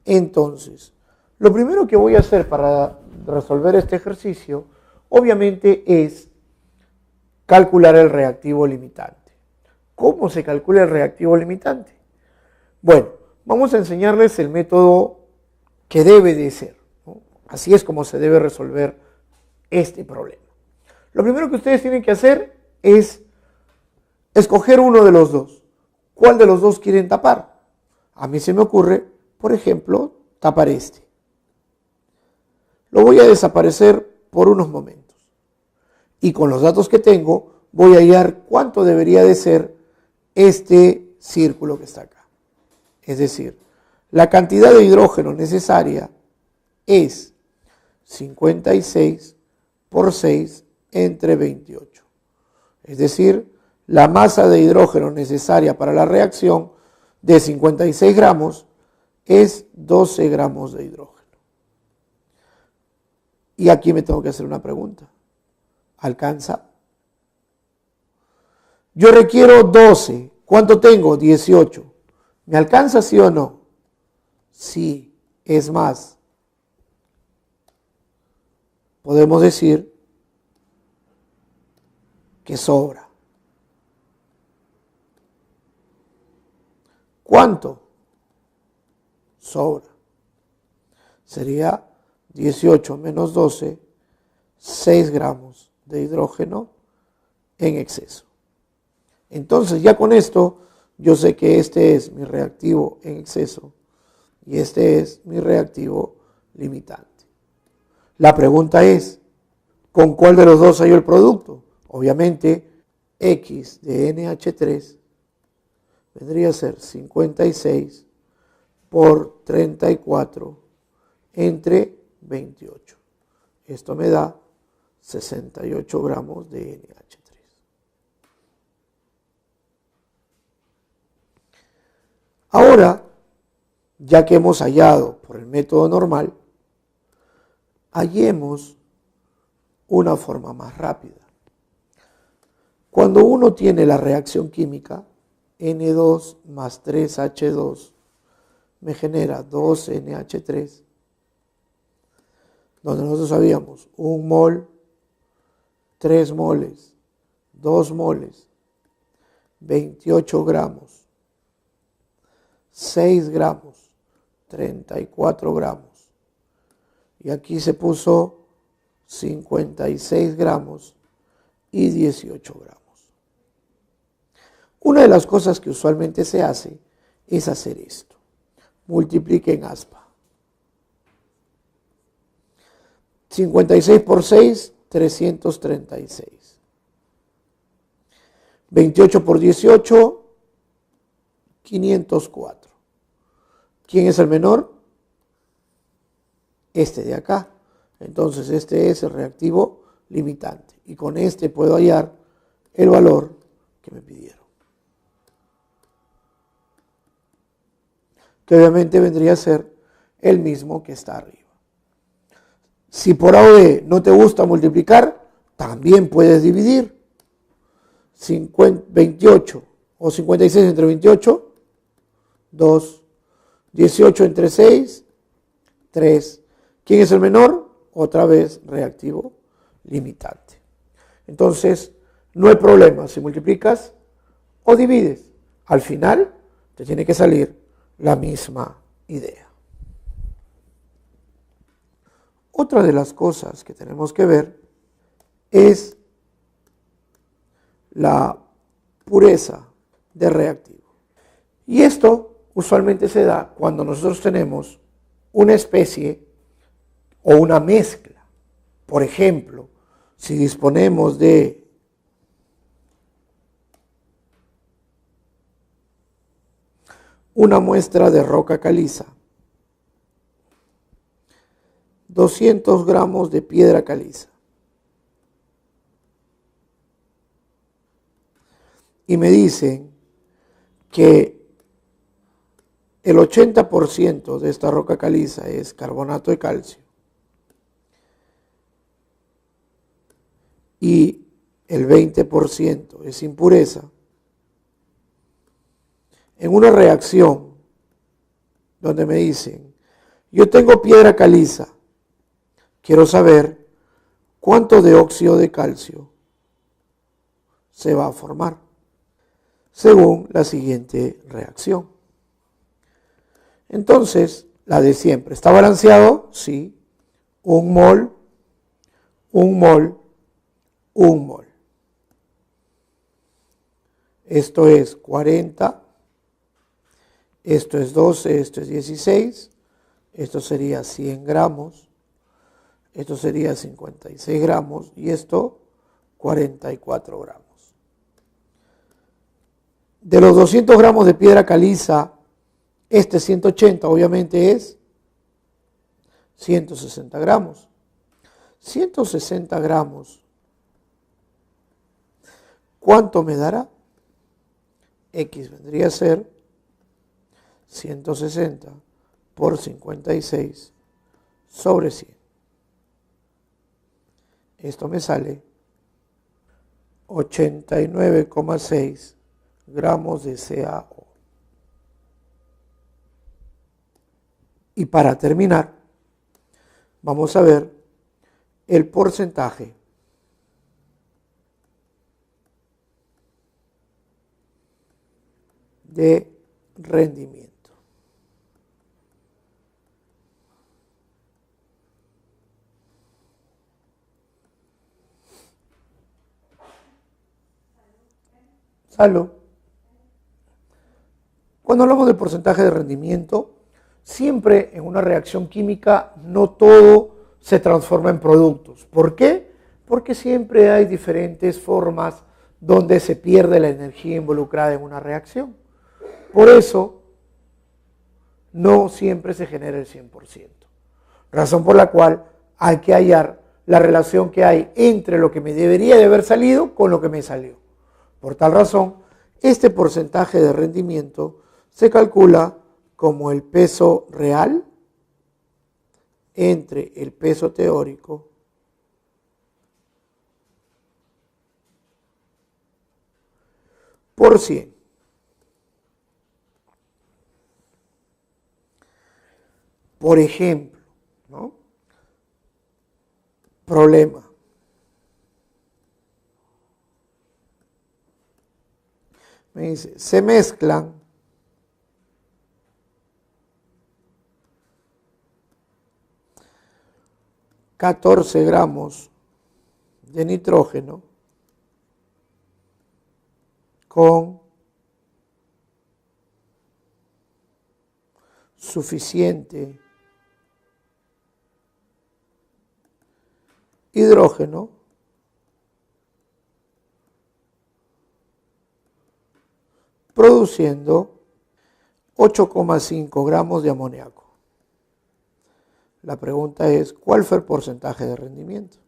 Entonces, lo primero que voy a hacer para resolver este ejercicio, obviamente, es calcular el reactivo limitante. ¿Cómo se calcula el reactivo limitante? Bueno, vamos a enseñarles el método que debe de ser, ¿no? Así es como se debe resolver este problema. Lo primero que ustedes tienen que hacer es escoger uno de los dos. ¿Cuál de los dos quieren tapar? A mí se me ocurre, por ejemplo, tapar este. Lo voy a desaparecer por unos momentos. Y con los datos que tengo, voy a hallar cuánto debería de ser este círculo que está acá. Es decir, la cantidad de hidrógeno necesaria es 56 por 6 entre 28. Es decir, la masa de hidrógeno necesaria para la reacción de 56 gramos es 12 gramos de hidrógeno. Y aquí me tengo que hacer una pregunta. ¿Alcanza? Yo requiero 12. ¿Cuánto tengo? 18. ¿Me alcanza, sí o no? Sí, es más. Podemos decir que sobra. ¿Cuánto? Sobra. Sería 18 menos 12, 6 gramos de hidrógeno en exceso. Entonces, ya con esto, yo sé que este es mi reactivo en exceso y este es mi reactivo limitante. La pregunta es, ¿con cuál de los dos hallo el producto? Obviamente, X de NH3 vendría a ser 56 por 34 entre 28. Esto me da 68 gramos de NH3. Ahora, ya que hemos hallado por el método normal, hallemos una forma más rápida. Cuando uno tiene la reacción química, N2 más 3H2 me genera 2NH3, donde nosotros sabíamos 1 mol, 3 moles, 2 moles, 28 gramos, 6 gramos, 34 gramos. Y aquí se puso 56 gramos y 18 gramos. Una de las cosas que usualmente se hace es hacer esto. Multipliquen aspa. 56 por 6, 336. 28 por 18, 504. ¿Quién es el menor? Este de acá. Entonces este es el reactivo limitante. Y con este puedo hallar el valor que me pidieron. Que obviamente vendría a ser el mismo que está arriba. Si por A o B no te gusta multiplicar, también puedes dividir. 28 o 56 entre 28, 2. 18 entre 6, 3. ¿Quién es el menor? Otra vez reactivo limitante. Entonces, no hay problema si multiplicas o divides. Al final te tiene que salir la misma idea. Otra de las cosas que tenemos que ver es la pureza de reactivo. Y esto usualmente se da cuando nosotros tenemos una especie o una mezcla. Por ejemplo, si disponemos de una muestra de roca caliza, 200 gramos de piedra caliza, y me dicen que el 80% de esta roca caliza es carbonato de calcio y el 20% es impureza. En una reacción donde me dicen, yo tengo piedra caliza, quiero saber cuánto de óxido de calcio se va a formar según la siguiente reacción. Entonces, la de siempre. ¿Está balanceado? Sí. 1 mol, 1 mol, 1 mol. Esto es 40, esto es 12, esto es 16, esto sería 100 gramos, esto sería 56 gramos y esto 44 gramos. De los 200 gramos de piedra caliza, este 180 obviamente es 160 gramos. 160 gramos, ¿cuánto me dará? X vendría a ser 160 por 56 sobre 100. Esto me sale 89,6 gramos de CaO. Y para terminar, vamos a ver el porcentaje de rendimiento. Salud. Cuando hablamos del porcentaje de rendimiento, siempre en una reacción química no todo se transforma en productos. ¿Por qué? Porque siempre hay diferentes formas donde se pierde la energía involucrada en una reacción. Por eso, no siempre se genera el 100%. Razón por la cual hay que hallar la relación que hay entre lo que me debería de haber salido con lo que me salió. Por tal razón, este porcentaje de rendimiento se calcula como el peso real entre el peso teórico por 100. Por ejemplo, ¿no? Problema. Me dice, se mezclan 14 gramos de nitrógeno con suficiente hidrógeno produciendo 8,5 gramos de amoníaco. La pregunta es, ¿cuál fue el porcentaje de rendimiento?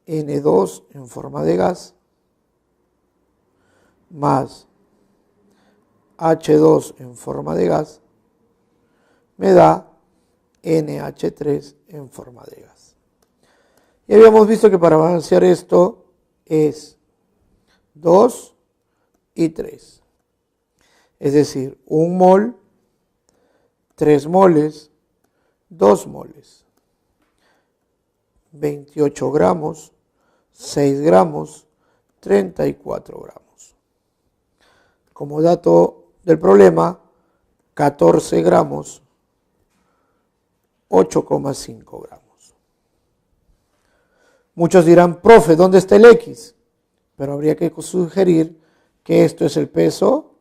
N2 en forma de gas más H2 en forma de gas me da NH3 en forma de gas. Y habíamos visto que para balancear esto es 2 y 3. Es decir, 1 mol, 3 moles, 2 moles. 28 gramos, 6 gramos, 34 gramos. Como dato del problema, 14 gramos, 8,5 gramos. Muchos dirán, profe, ¿dónde está el X? Pero habría que sugerir que esto es el peso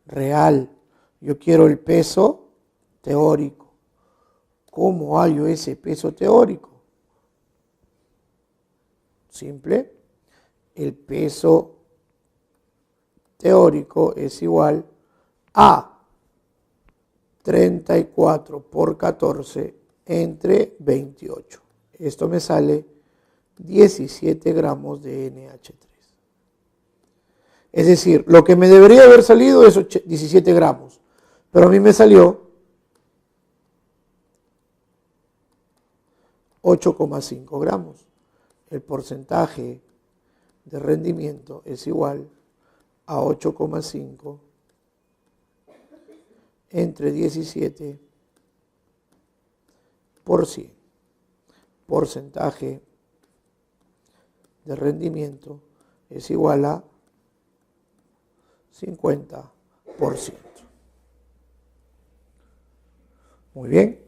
real. Yo quiero el peso teórico. ¿Cómo hallo ese peso teórico? Simple. El peso teórico es igual a 34 por 14 entre 28. Esto me sale 17 gramos de NH3. Es decir, lo que me debería haber salido es 17 gramos, pero a mí me salió 8,5 gramos. El porcentaje de rendimiento es igual a 8,5 entre 17 por 100. Porcentaje de rendimiento es igual a 50%. Muy bien,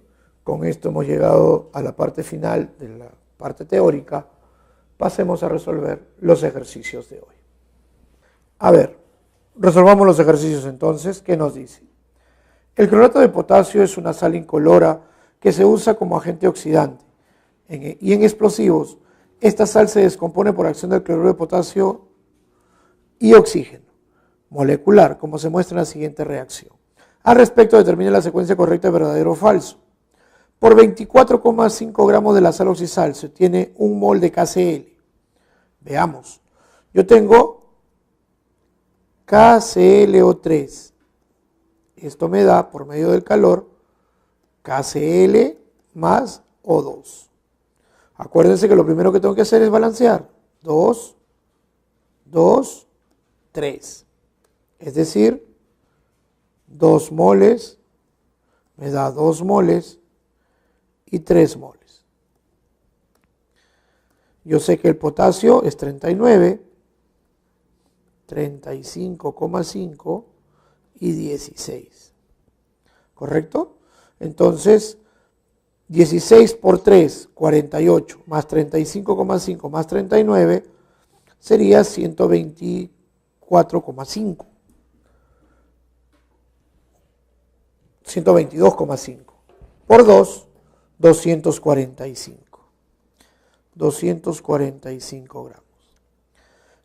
con esto hemos llegado a la parte final de la parte teórica. Pasemos a resolver los ejercicios de hoy. A ver, resolvamos los ejercicios entonces. ¿Qué nos dice? El clorato de potasio es una sal incolora que se usa como agente oxidante. Y en explosivos, esta sal se descompone por acción del cloruro de potasio y oxígeno molecular, como se muestra en la siguiente reacción. Al respecto, determine la secuencia correcta de verdadero o falso. Por 24,5 gramos de la sal oxisal se obtiene 1 mol de KCl. Veamos. Yo tengo KClO3. Esto me da, por medio del calor, KCl más O2. Acuérdense que lo primero que tengo que hacer es balancear. 2, 2, 3. Es decir, 2 moles me da 2 moles y 3 moles. Yo sé que el potasio es 39, 35,5 y 16. ¿Correcto? Entonces, 16 por 3, 48, más 35,5 más 39, sería 124,5. 122,5. Por 2, 245. 245 gramos.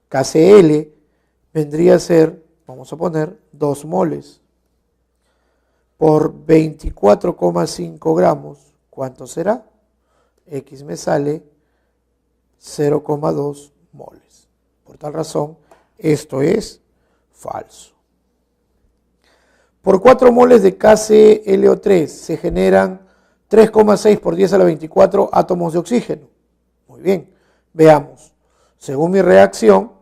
KCl vendría a ser, vamos a poner, 2 moles. Por 24,5 gramos, ¿cuánto será? X me sale 0,2 moles. Por tal razón, esto es falso. Por 4 moles de KClO3 se generan 3,6 por 10 a la 24 átomos de oxígeno. Muy bien, veamos. Según mi reacción,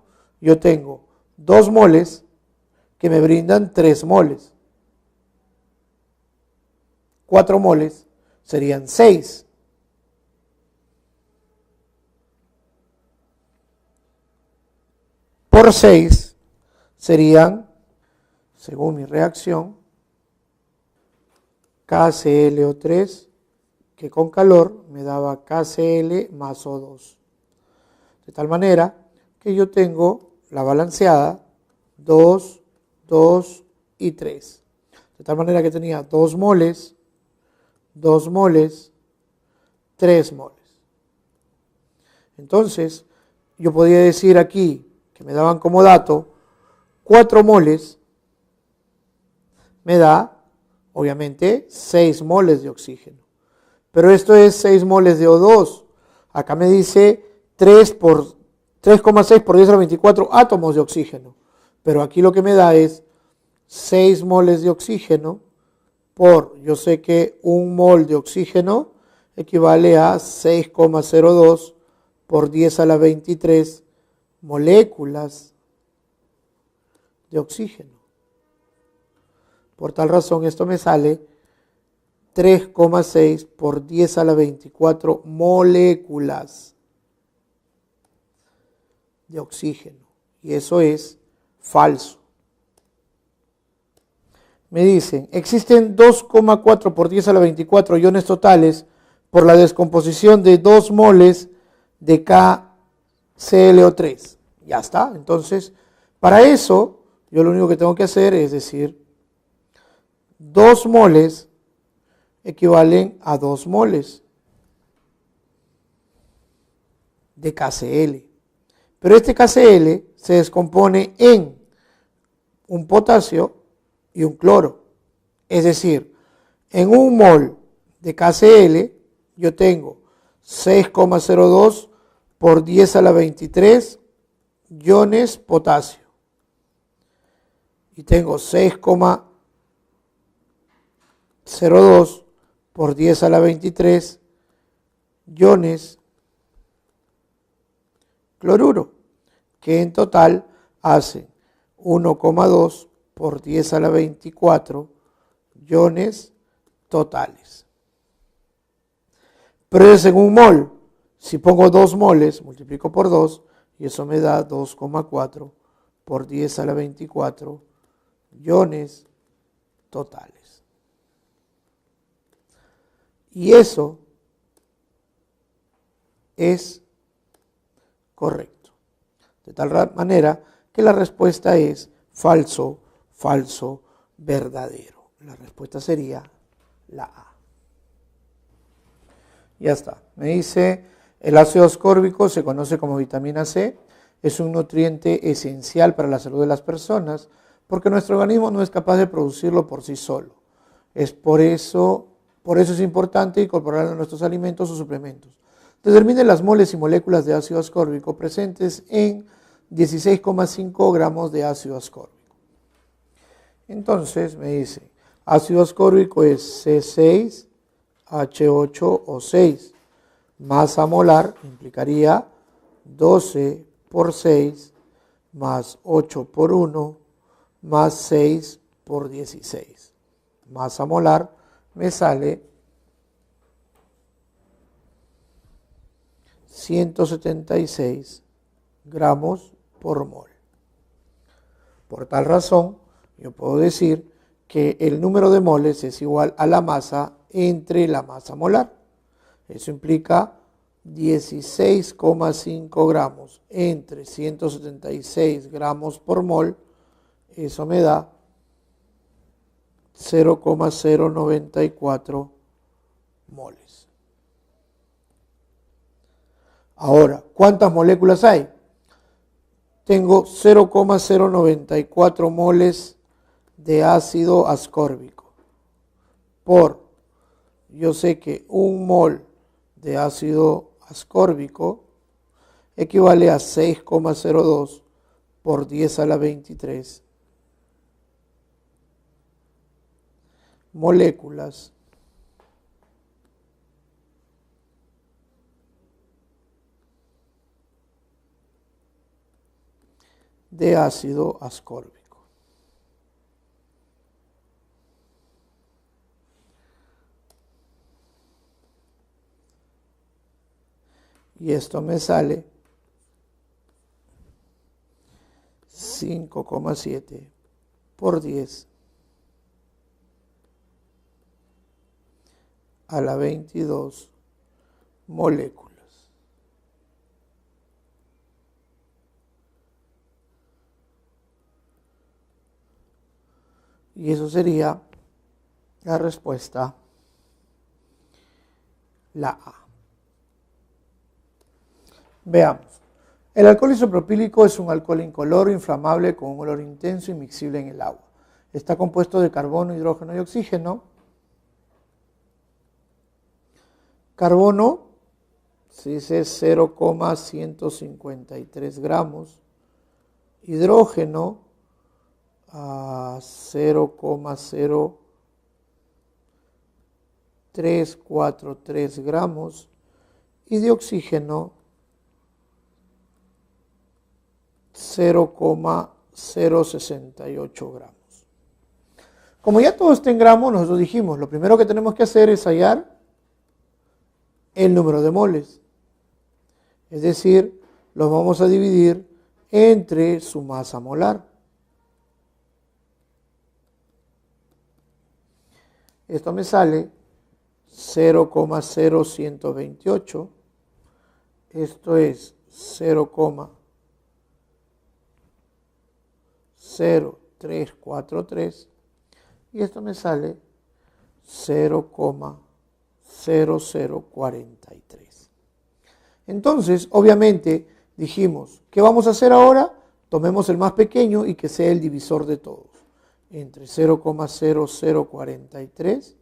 yo tengo 2 moles que me brindan 3 moles. 4 moles serían 6. Por 6 serían, según mi reacción, KClO3, que con calor me daba KCl más O2. De tal manera que yo tengo la balanceada 2, 2 y 3. De tal manera que tenía 2 moles, 2 moles, 3 moles. Entonces, yo podría decir aquí que me daban como dato 4 moles me da, obviamente, 6 moles de oxígeno. Pero esto es 6 moles de O2. Acá me dice 3,6 por 10 a la 24 átomos de oxígeno. Pero aquí lo que me da es 6 moles de oxígeno por, yo sé que 1 mol de oxígeno equivale a 6,02 por 10 a la 23 moléculas de oxígeno. Por tal razón, esto me sale 3,6 por 10 a la 24 moléculas de oxígeno. Y eso es falso. Me dicen, existen 2,4 por 10 a la 24 iones totales por la descomposición de 2 moles de KClO3. Ya está. Entonces, para eso, yo lo único que tengo que hacer es decir, 2 moles equivalen a 2 moles de KCl. Pero este KCl se descompone en un potasio y un cloro. Es decir, en 1 mol de KCl yo tengo 6,02 por 10 a la 23 iones potasio. Y tengo 6,02 por 10 a la 23 iones cloruro, que en total hacen 1,2 por 10 a la 24 iones totales. Pero es en 1 mol. Si pongo 2 moles, multiplico por 2 y eso me da 2,4 por 10 a la 24 iones totales. Y eso es correcto. De tal manera que la respuesta es falso, falso, verdadero. La respuesta sería la A. Ya está. Me dice, el ácido ascórbico se conoce como vitamina C. Es un nutriente esencial para la salud de las personas porque nuestro organismo no es capaz de producirlo por sí solo. Por eso es importante incorporarlo a nuestros alimentos o suplementos. Determine las moles y moléculas de ácido ascórbico presentes en 16,5 gramos de ácido ascórbico. Entonces me dice, ácido ascórbico es C6H8O6. Masa molar implicaría 12 por 6 más 8 por 1 más 6 por 16. Masa molar me sale 176 gramos por mol. Por tal razón, yo puedo decir que el número de moles es igual a la masa entre la masa molar. Eso implica 16,5 gramos entre 176 gramos por mol. Eso me da 0,094 moles. Ahora, ¿cuántas moléculas hay? Tengo 0,094 moles de ácido ascórbico yo sé que 1 mol de ácido ascórbico equivale a 6,02 por 10 a la 23 moléculas de ácido ascórbico. Y esto me sale 5,7 por 10 a la 22 moléculas. Y eso sería la respuesta, la A. Veamos. El alcohol isopropílico es un alcohol incoloro, inflamable, con un olor intenso y miscible en el agua. está compuesto de carbono, hidrógeno y oxígeno. Carbono se dice 0,153 gramos, hidrógeno a 0,0343 gramos y de oxígeno 0,068 gramos. Como ya todo está en gramos, nosotros dijimos, lo primero que tenemos que hacer es hallar el número de moles. Es decir, los vamos a dividir entre su masa molar. Esto me sale 0,0128. Esto es 0,0343. Y esto me sale 0,0043. Entonces, obviamente, dijimos, ¿qué vamos a hacer ahora? Tomemos el más pequeño y que sea el divisor de todos. Entre 0,0043,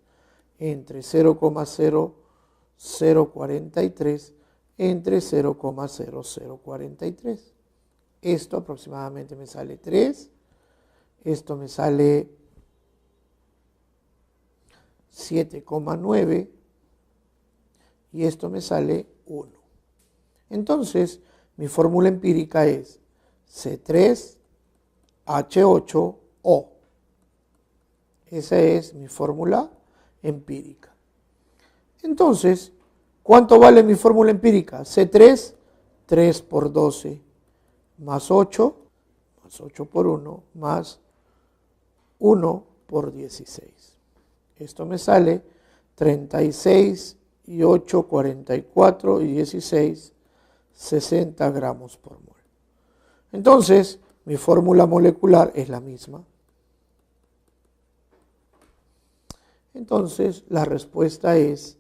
entre 0,0043, entre 0,0043. Esto aproximadamente me sale 3. Esto me sale 7,9 y esto me sale 1. Entonces, mi fórmula empírica es C3H8O. Esa es mi fórmula empírica. Entonces, ¿cuánto vale mi fórmula empírica? C3, 3 por 12, más 8 por 1, más 1 por 16. Esto me sale 36 y 8, 44 y 16, 60 gramos por mol. Entonces, mi fórmula molecular es la misma. Entonces, la respuesta es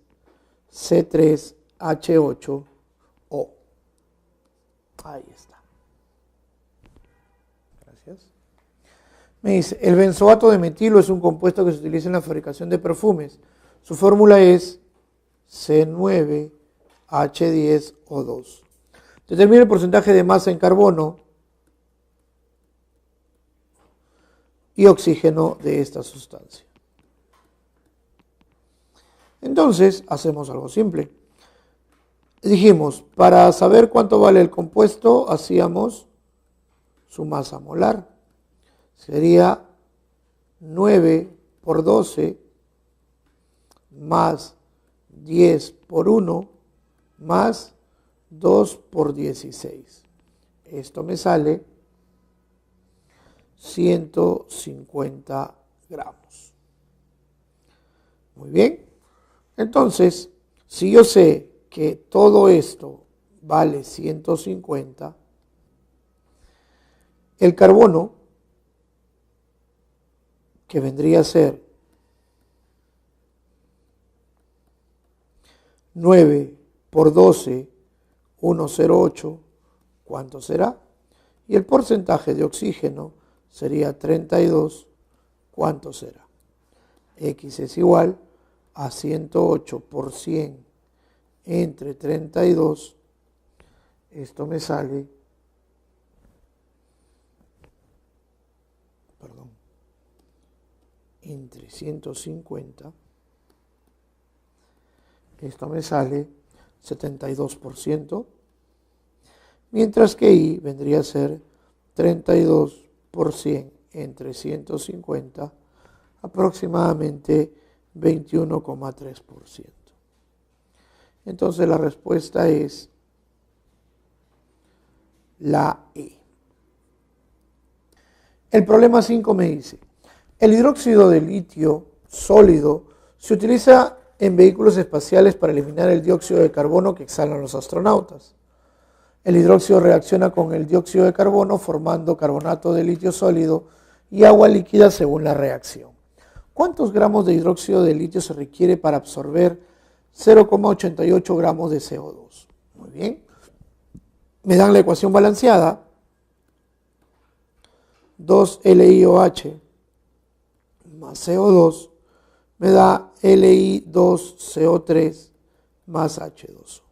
C3H8O. Ahí está. Gracias. Me dice, el benzoato de metilo es un compuesto que se utiliza en la fabricación de perfumes. Su fórmula es C9H10O2. Determina el porcentaje de masa en carbono y oxígeno de esta sustancia. Entonces, hacemos algo simple. Dijimos, para saber cuánto vale el compuesto, hacíamos su masa molar. Sería 9 por 12 más 10 por 1 más 2 por 16. Esto me sale 150 gramos. Muy bien. Entonces, si yo sé que todo esto vale 150, el carbono, que vendría a ser 9 por 12, 108, ¿cuánto será? Y el porcentaje de oxígeno sería 32, ¿cuánto será? X es igual a 108 por 100 entre 32, esto me sale, entre 150, esto me sale 72%, mientras que I vendría a ser 32 por 100 entre 150, aproximadamente 21,3%. Entonces la respuesta es la E. El problema 5 me dice, el hidróxido de litio sólido se utiliza en vehículos espaciales para eliminar el dióxido de carbono que exhalan los astronautas. El hidróxido reacciona con el dióxido de carbono formando carbonato de litio sólido y agua líquida según la reacción. ¿Cuántos gramos de hidróxido de litio se requiere para absorber 0,88 gramos de CO2? Muy bien. Me dan la ecuación balanceada. 2LiOH más CO2 me da Li2CO3 más H2O.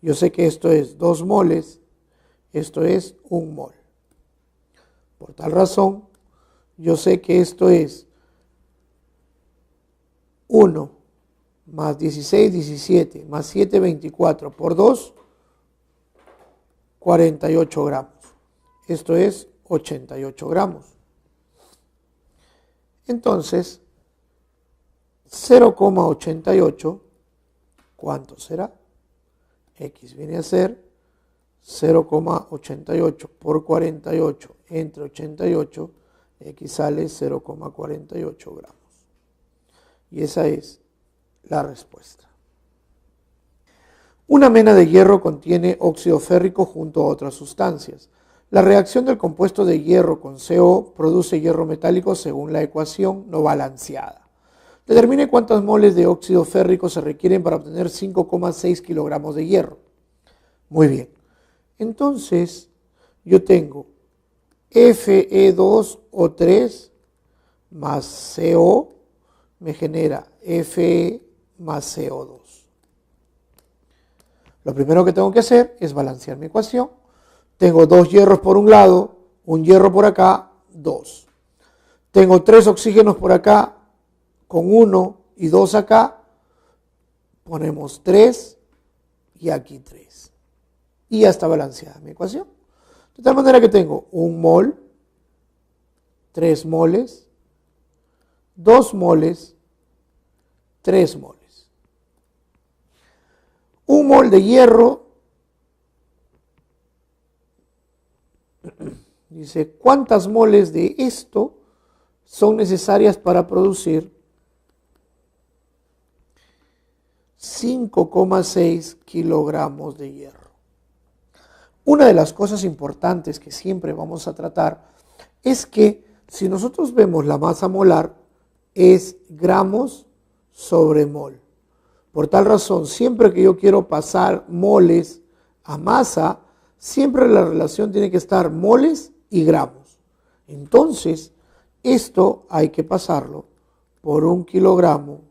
Yo sé que esto es 2 moles, esto es 1 mol. Por tal razón, yo sé que esto es 1 más 16, 17, más 7, 24 por 2, 48 gramos. Esto es 88 gramos. Entonces, 0,88, ¿cuánto será? X viene a ser 0,88 por 48 entre 88, X sale 0,48 gramos. Y esa es la respuesta. Una mena de hierro contiene óxido férrico junto a otras sustancias. La reacción del compuesto de hierro con CO produce hierro metálico según la ecuación no balanceada. Determine cuántos moles de óxido férrico se requieren para obtener 5,6 kilogramos de hierro. Muy bien. Entonces, yo tengo Fe2O3 más CO me genera Fe más CO2. Lo primero que tengo que hacer es balancear mi ecuación. Tengo 2 hierros por un lado, un hierro por acá, 2. Tengo 3 oxígenos por acá, con 1 y 2 acá, ponemos 3 y aquí 3. Y ya está balanceada mi ecuación. De tal manera que tengo 1 mol, 3 moles, 2 moles, 3 moles. 1 mol de hierro, dice, ¿cuántas moles de esto son necesarias para producir 5,6 kilogramos de hierro? Una de las cosas importantes que siempre vamos a tratar es que si nosotros vemos la masa molar es gramos sobre mol. Por tal razón, siempre que yo quiero pasar moles a masa, siempre la relación tiene que estar moles y gramos. Entonces, esto hay que pasarlo por 1 kilogramo,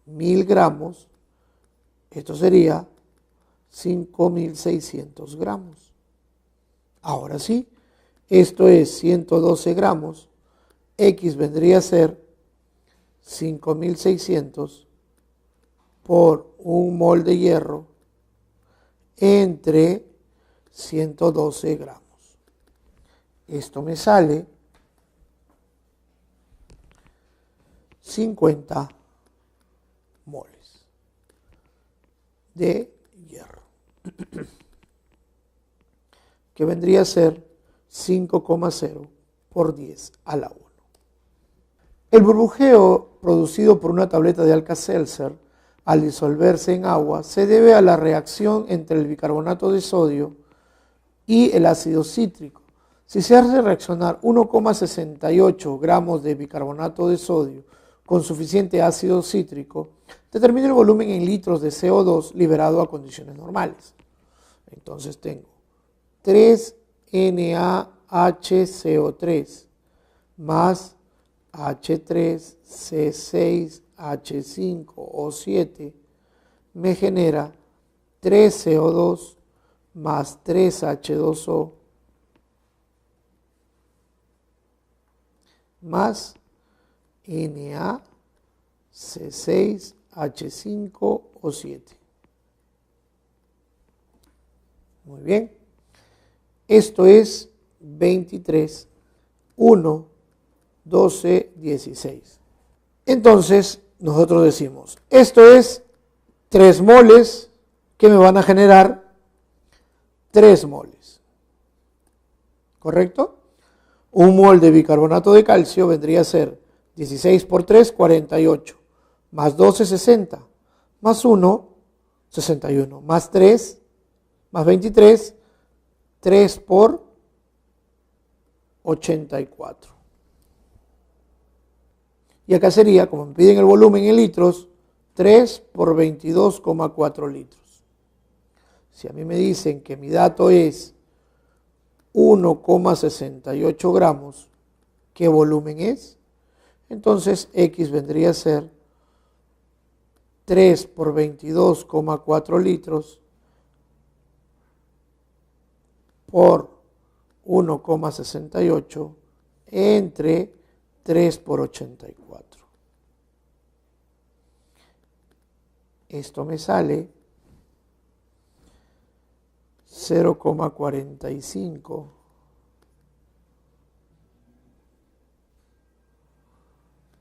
1000 gramos, esto sería 5.600 gramos. Ahora sí, esto es 112 gramos, X vendría a ser 5.600 por 1 mol de hierro entre 112 gramos. Esto me sale 50 moles de hierro, que vendría a ser 5,0 por 10 a la 1. El burbujeo producido por una tableta de Alka-Seltzer al disolverse en agua se debe a la reacción entre el bicarbonato de sodio y el ácido cítrico. Si se hace reaccionar 1,68 gramos de bicarbonato de sodio con suficiente ácido cítrico, determina el volumen en litros de CO2 liberado a condiciones normales. Entonces tengo 3NaHCO3 más H3C6H5O7 me genera 3CO2 más 3H2O más NaC6H5O7. Muy bien. Esto es 23, 1, 12, 16. Entonces, nosotros decimos, esto es 3 moles que me van a generar 3 moles. ¿Correcto? 1 mol de bicarbonato de calcio vendría a ser 16 por 3, 48, más 12, 60, más 1, 61, más 3, más 23, 3 por 84. Y acá sería, como me piden el volumen en litros, 3 por 22,4 litros. Si a mí me dicen que mi dato es 1,68 gramos, ¿qué volumen es? Entonces X vendría a ser 3 por 22,4 litros por 1,68 entre 3 por 84. Esto me sale 0,45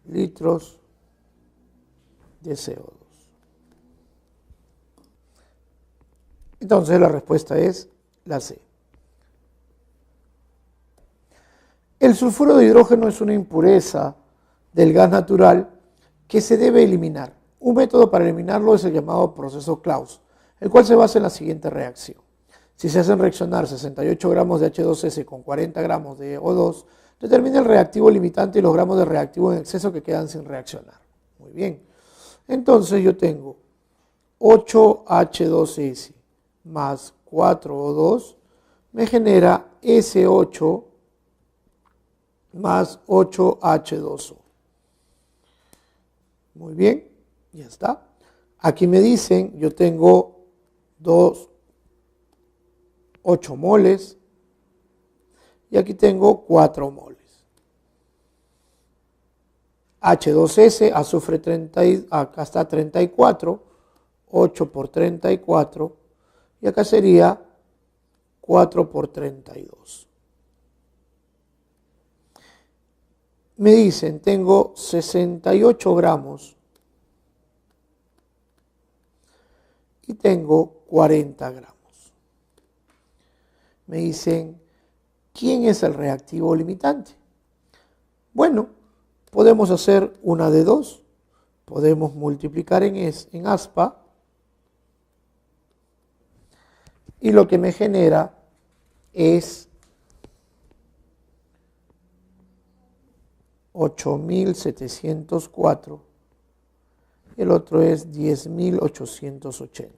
litros de CO2. Entonces la respuesta es la C. El sulfuro de hidrógeno es una impureza del gas natural que se debe eliminar. Un método para eliminarlo es el llamado proceso Claus, el cual se basa en la siguiente reacción. Si se hacen reaccionar 68 gramos de H2S con 40 gramos de O2, determina el reactivo limitante y los gramos de reactivo en exceso que quedan sin reaccionar. Muy bien. Entonces yo tengo 8H2S más 4O2 me genera S8 más 8H2O. Muy bien, ya está. Aquí me dicen, yo tengo 8 moles y aquí tengo 4 moles. H2S, azufre 30, acá está 34, 8 por 34 y acá sería 4 por 32. Me dicen, tengo 68 gramos y tengo 40 gramos. Me dicen, ¿quién es el reactivo limitante? Bueno, podemos hacer una de dos. Podemos multiplicar en aspa y lo que me genera es 8.704 y el otro es 10.880.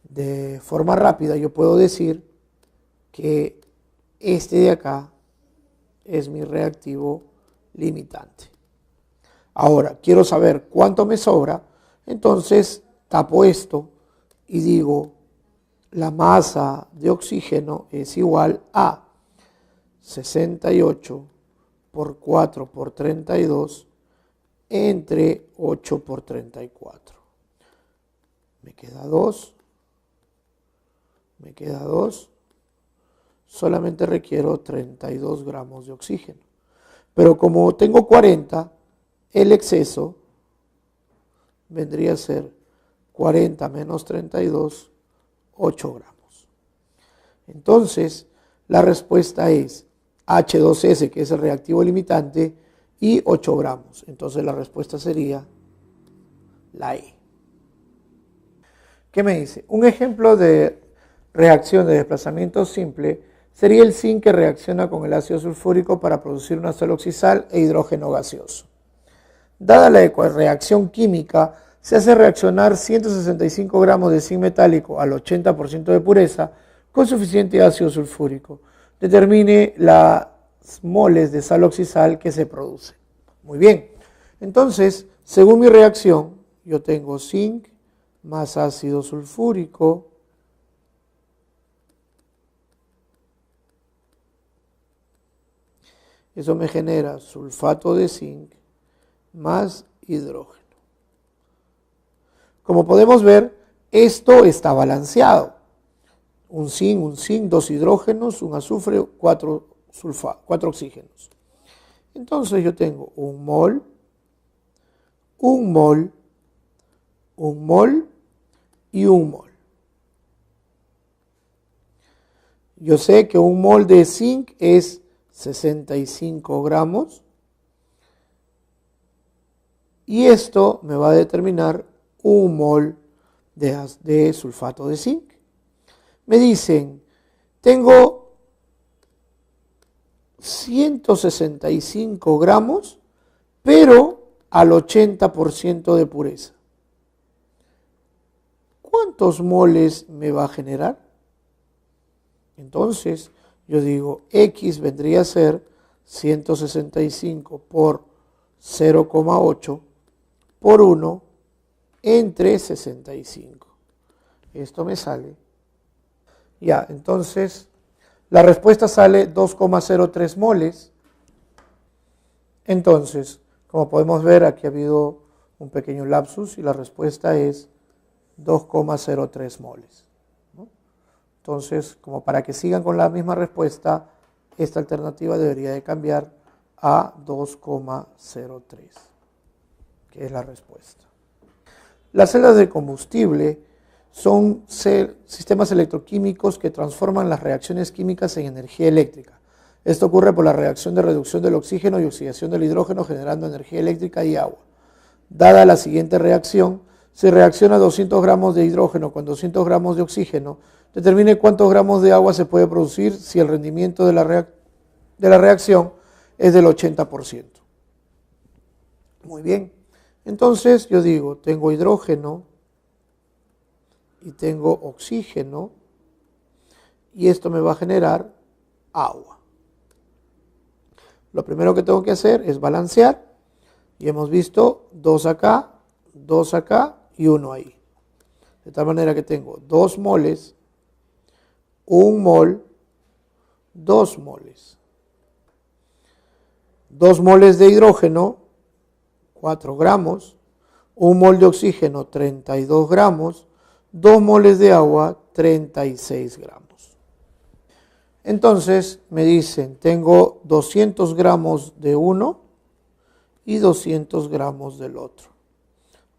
De forma rápida yo puedo decir que este de acá es mi reactivo limitante. Ahora, quiero saber cuánto me sobra, entonces tapo esto y digo, la masa de oxígeno es igual a 68 por 4 por 32 entre 8 por 34. Me queda 2. Me queda 2. Solamente requiero 32 gramos de oxígeno. Pero como tengo 40, el exceso vendría a ser 40 menos 32, 8 gramos. Entonces, la respuesta es H2S, que es el reactivo limitante, y 8 gramos. Entonces, la respuesta sería la E. ¿Qué me dice? Un ejemplo de reacción de desplazamiento simple sería el zinc que reacciona con el ácido sulfúrico para producir una sal oxisal e hidrógeno gaseoso. Dada la reacción química, se hace reaccionar 165 gramos de zinc metálico al 80% de pureza con suficiente ácido sulfúrico. Determine las moles de sal oxisal que se produce. Muy bien, entonces, según mi reacción, yo tengo zinc más ácido sulfúrico eso me genera sulfato de zinc más hidrógeno. Como podemos ver, esto está balanceado. Un zinc, dos hidrógenos, un azufre, 4 oxígenos. Entonces yo tengo un mol, un mol, un mol y un mol. Yo sé que un mol de zinc es 65 gramos y esto me va a determinar un mol de sulfato de zinc. Me dicen, tengo 165 gramos, pero al 80% de pureza. ¿Cuántos moles me va a generar? Entonces, yo digo, X vendría a ser 165 por 0,8 por 1 entre 65. Esto me sale. Ya, entonces la respuesta sale 2,03 moles. Entonces, como podemos ver, aquí ha habido un pequeño lapsus y la respuesta es 2,03 moles. ¿No? Entonces, como para que sigan con la misma respuesta, esta alternativa debería de cambiar a 2,03, que es la respuesta. Las celdas de combustible son sistemas electroquímicos que transforman las reacciones químicas en energía eléctrica. Esto ocurre por la reacción de reducción del oxígeno y oxidación del hidrógeno generando energía eléctrica y agua. Dada la siguiente reacción, se reacciona 200 gramos de hidrógeno con 200 gramos de oxígeno. Determine cuántos gramos de agua se puede producir si el rendimiento de la reacción es del 80%. Muy bien. Entonces yo digo, tengo hidrógeno y tengo oxígeno y esto me va a generar agua. Lo primero que tengo que hacer es balancear y hemos visto 2 acá y 1 ahí. De tal manera que tengo 2 moles, 1 mol, 2 moles. 2 moles de hidrógeno, 4 gramos, 1 mol de oxígeno, 32 gramos, 2 moles de agua, 36 gramos. Entonces me dicen, tengo 200 gramos de uno y 200 gramos del otro.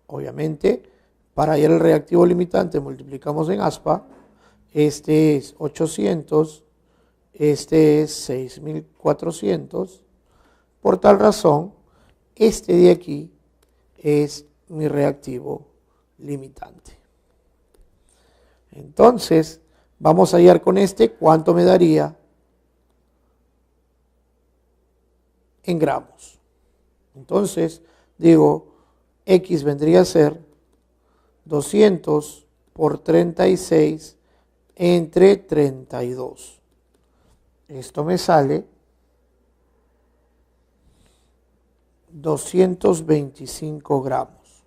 Obviamente, para hallar el reactivo limitante multiplicamos en aspa, este es 800, este es 6400. Por tal razón, este de aquí es mi reactivo limitante. Entonces, vamos a hallar con este cuánto me daría en gramos. Entonces, digo, X vendría a ser 200 por 36 entre 32. Esto me sale 225 gramos.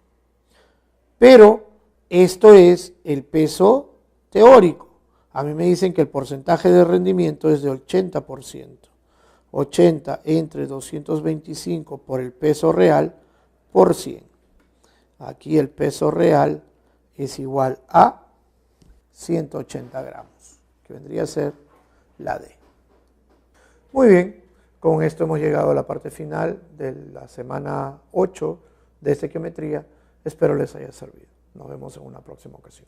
Pero esto es el peso teórico. A mí me dicen que el porcentaje de rendimiento es de 80%. 80 entre 225 por el peso real por 100. Aquí el peso real es igual a 180 gramos, que vendría a ser la D. Muy bien, con esto hemos llegado a la parte final de la semana 8 de estequiometría. Espero les haya servido. Nos vemos en una próxima ocasión.